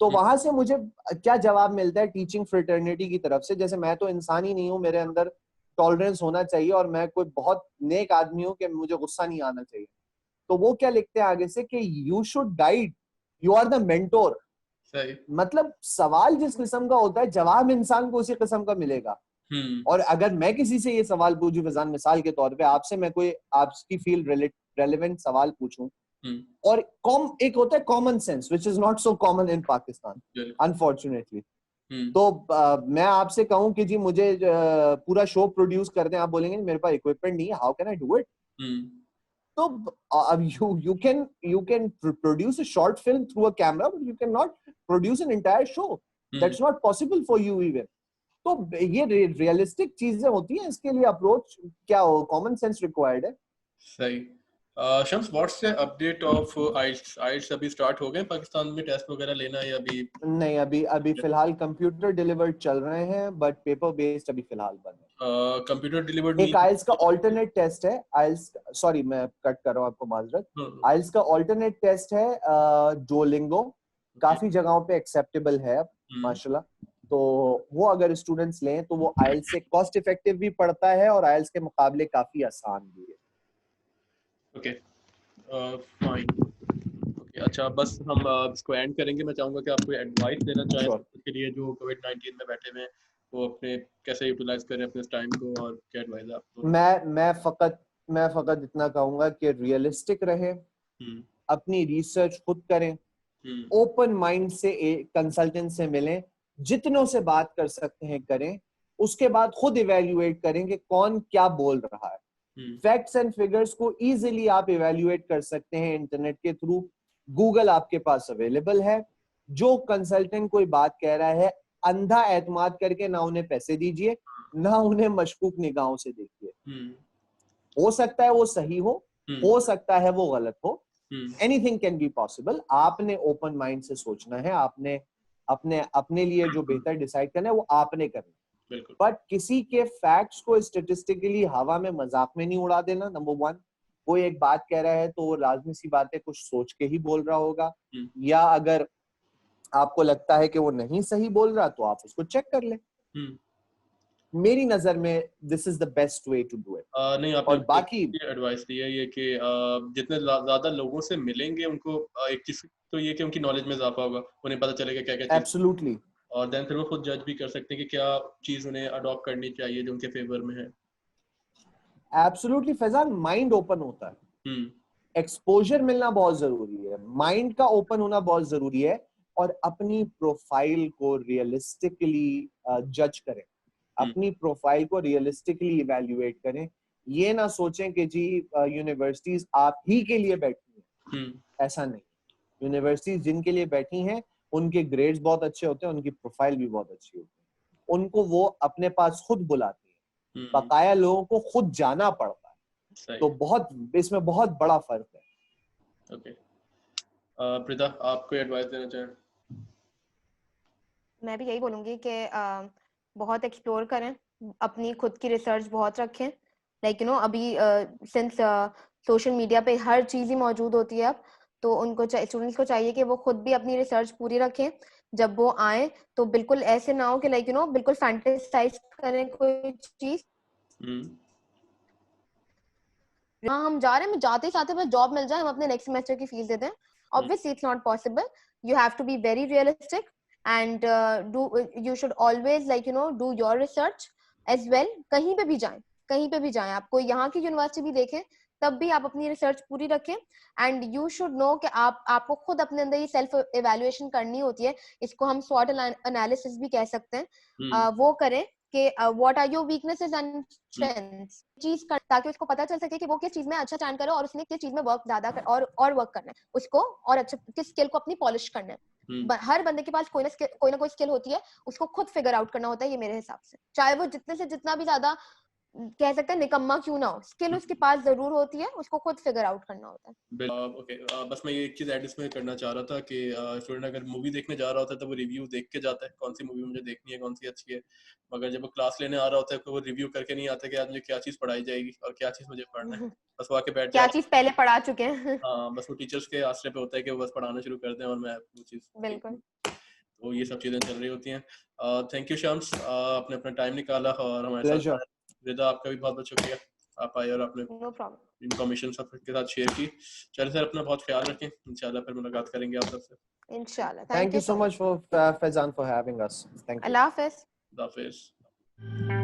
तो वहां से मुझे क्या जवाब मिलता है टीचिंग फ्रेटर्निटी की तरफ से, जैसे मैं तो इंसान ही नहीं हूँ, मेरे अंदर टॉलरेंस होना चाहिए और मैं कोई बहुत नेक आदमी हूँ कि मुझे गुस्सा नहीं आना चाहिए। तो वो क्या लिखते हैं आगे से कि you should guide, you are the mentor. मतलब सवाल जिस किस्म का होता है, जवाब इंसान को उसी किस्म का मिलेगा। और अगर मैं किसी से ये सवाल पूछूं, फैजान मिसाल के तौर पे आपसे मैं कोई आपकी फील्ड रेलेवेंट सवाल पूछूं, और एक होता है common sense which is not so common in Pakistan unfortunately. तो मैं आपसे कहूं कि जी मुझे पूरा शो प्रोड्यूस कर दें, आप बोलेंगे मेरे पास इक्विपमेंट नहीं है, how can I do it? तो अब you can produce a short film through a camera, but you cannot produce an entire show. That's not possible for you even. तो ये रियलिस्टिक चीजें होती हैं, इसके लिए अप्रोच क्या हो, कॉमन सेंस रिक्वायर्ड है। सही। Shams, what's the update of IELTS? IELTS अभी स्टार्ट हो गए पाकिस्तान में टेस्ट वगैरह लेना, या अभी? नहीं, अभी अभी फिलहाल कंप्यूटर डिलीवर्ड चल रहे हैं, बट पेपर बेस्ड अभी फिलहाल बंद है। कंप्यूटर डिलीवर्ड एक आइल्स का ऑल्टरनेट टेस्ट है, आइल्स, सॉरी मैं कट कर रहा हूँ आपको, माजरत। आइल्स का ऑल्टरनेट टेस्ट है डुओलिंगो, काफी जगहों पे एक्सेप्टेबल है माशाल्लाह। तो वो अगर स्टूडेंट्स लें तो वो आइल्स से कॉस्ट इफेक्टिव भी पड़ता है और आइल्स के मुकाबले काफी आसान भी है। Okay, fine. ओके, अच्छा, बस हम इसको एंड करेंगे। मैं चाहूंगा कि आप कोई एडवाइस देना चाहें उसके लिए जो कोविड-19 में बैठे हुए हैं, वो अपने कैसे यूटिलाइज करें अपने टाइम को, और क्या एडवाइस है आपको? मैं फकत इतना कहूंगा कि रियलिस्टिक रहे, अपनी रिसर्च खुद करें, ओपन माइंड से कंसल्टेंट से मिलें, जितनों से बात कर सकते हैं करें, उसके बाद खुद इवेल्युएट करें कि कौन क्या बोल रहा है। फैक्ट्स एंड फिगर्स को इजीली आप इवेल्युएट कर सकते हैं इंटरनेट के थ्रू, गूगल आपके पास अवेलेबल है। जो कंसल्टेंट कोई बात कह रहा है, अंधा एतमाद करके ना उन्हें पैसे दीजिए, ना उन्हें मशकूक निगाहों से देखिए। हो सकता है वो सही हो सकता है वो गलत हो, एनीथिंग कैन बी पॉसिबल। आपने ओपन माइंड से सोचना है, आपने अपने लिए जो बेहतर डिसाइड करना है वो आपने करना है। बट किसी के फैक्ट्स को स्टेटिस्टिकली हवा में मजाक में नहीं उड़ा देना। नंबर वन, कोई एक बात कह रहा है तो वो लाजमी सी बात है कुछ सोच के ही बोल रहा होगा, या अगर आपको लगता है कि वो नहीं सही बोल रहा तो आप उसको चेक कर लें। मेरी नजर में this is the best way to do it. नहीं, आपने और बाकी एडवाइस दी है ये कि जितने ज्यादा लोगों से मिलेंगे उनको एक चीज तो ये कि उनकी नॉलेज में इजाफा होगा, उन्हें पता चलेगा क्या क्या चीज। एब्सोल्युटली। और देन फिर वो खुद जज भी कर सकते हैं कि क्या चीज उन्हें अडॉप्ट करनी चाहिए जो उनके फेवर में है। एब्सोल्युटली फैजान, माइंड ओपन होता है, एक्सपोजर मिलना बहुत जरूरी है, माइंड का ओपन होना बहुत जरूरी है, और अपनी प्रोफाइल को रियलिस्टिकली जज करें, अपनी प्रोफाइल को रियलिस्टिकली इवैल्यूएट करें। ये ना सोचें कि जी यूनिवर्सिटीज आप ही के लिए बैठी हैं, ऐसा नहीं। यूनिवर्सिटीज जिनके लिए बैठी हैं उनके ग्रेड्स बहुत अच्छे होते हैं, उनकी प्रोफाइल भी बहुत अच्छी होती है, उनको वो अपने पास खुद बुलाती है, बकाया लोगों को खुद जाना पड़ता है। तो बहुत इसमें बहुत बड़ा फर्क है। ओके, प्रीता, आप कोई एडवाइस देना चाहें? मैं भी यही बोलूंगी कि बहुत एक्सप्लोर करें, अपनी खुद की रिसर्च बहुत रखें। लाइक यू नो, अभी सिंस सोशल मीडिया पे हर चीज ही मौजूद होती है अब, तो उनको स्टूडेंट्स को चाहिए कि वो खुद भी अपनी रिसर्च पूरी रखें। जब वो आए तो बिल्कुल ऐसे ना हो कि लाइक यू नो बिल्कुल फैंटेसाइज करें कोई चीज। हाँ, हम जा रहे हैं, जाते ही साथ में जॉब मिल जाए, हम अपने नेक्स्ट सेमेस्टर की फीस दे दें। Obviously it's not possible. You have to be very realistic and you should always like you know do your research as well. कहीं पे भी जाएं, आप कोई यहाँ की यूनिवर्सिटी भी देखें, तब भी आप अपनी रिसर्च पूरी रखें। एंड यू शुड नो कि आपको खुद अपने अंदर ये सेल्फ इवैल्यूएशन करनी होती है, इसको हम स्वॉट एनालिसिस भी कह सकते हैं। वो करें कि what are your weaknesses and strengths, चीज कर, ताकि उसको पता चल सके कि वो किस चीज में अच्छा स्टैंड करे और उसने किस चीज में वर्क ज्यादा और वर्क करना है उसको, और अच्छा किस स्किल को अपनी पॉलिश करना है। हर बंदे के पास कोई ना कोई स्किल होती है, उसको खुद फिगर आउट करना होता है। ये मेरे हिसाब से, चाहे वो जितने से जितना भी ज्यादा कह सकते हैं निकम्मा क्यों ना हो, स्किल उसके पास जरूर होती है, उसको खुद फिगर आउट करना होता है। ओके, बस मैं ये एक चीज ऐड इसमें करना चाह रहा था कि स्टूडेंट अगर मूवी देखने जा रहा होता है तो वो रिव्यू देख के जाता है, कौन सी मूवी मुझे देखनी है, कौन सी अच्छी है। मगर जब वो क्लास लेने आ रहा होता है तो वो रिव्यू करके नहीं आता कि आज मुझे क्या चीज पढ़ाई जाएगी और क्या चीज मुझे पढ़ना है। बस वो आके बैठ क्या चीज पहले पढ़ा चुके हैं। हाँ, बस वो टीचर्स के आश्रय पे होता है कि वो बस पढ़ाना शुरू कर दें और मैं वो चीज। बिल्कुल, तो ये सब चीजें चल रही होती हैं। थैंक यू शम्स, आपने अपना टाइम निकाला और हमारे साथ। रिदा, आपका भी बहुत बहुत शुक्रिया, आप आए और आपने इन्फॉर्मेशन सबके साथ शेयर की। चलिए सर, अपना बहुत ख्याल रखें, इंशाल्लाह फिर मुलाकात करेंगे आप सबसे इंशाल्लाह। Thank you so much for Faizan for having us. Thank you. Allah Hafiz. Allah Hafiz.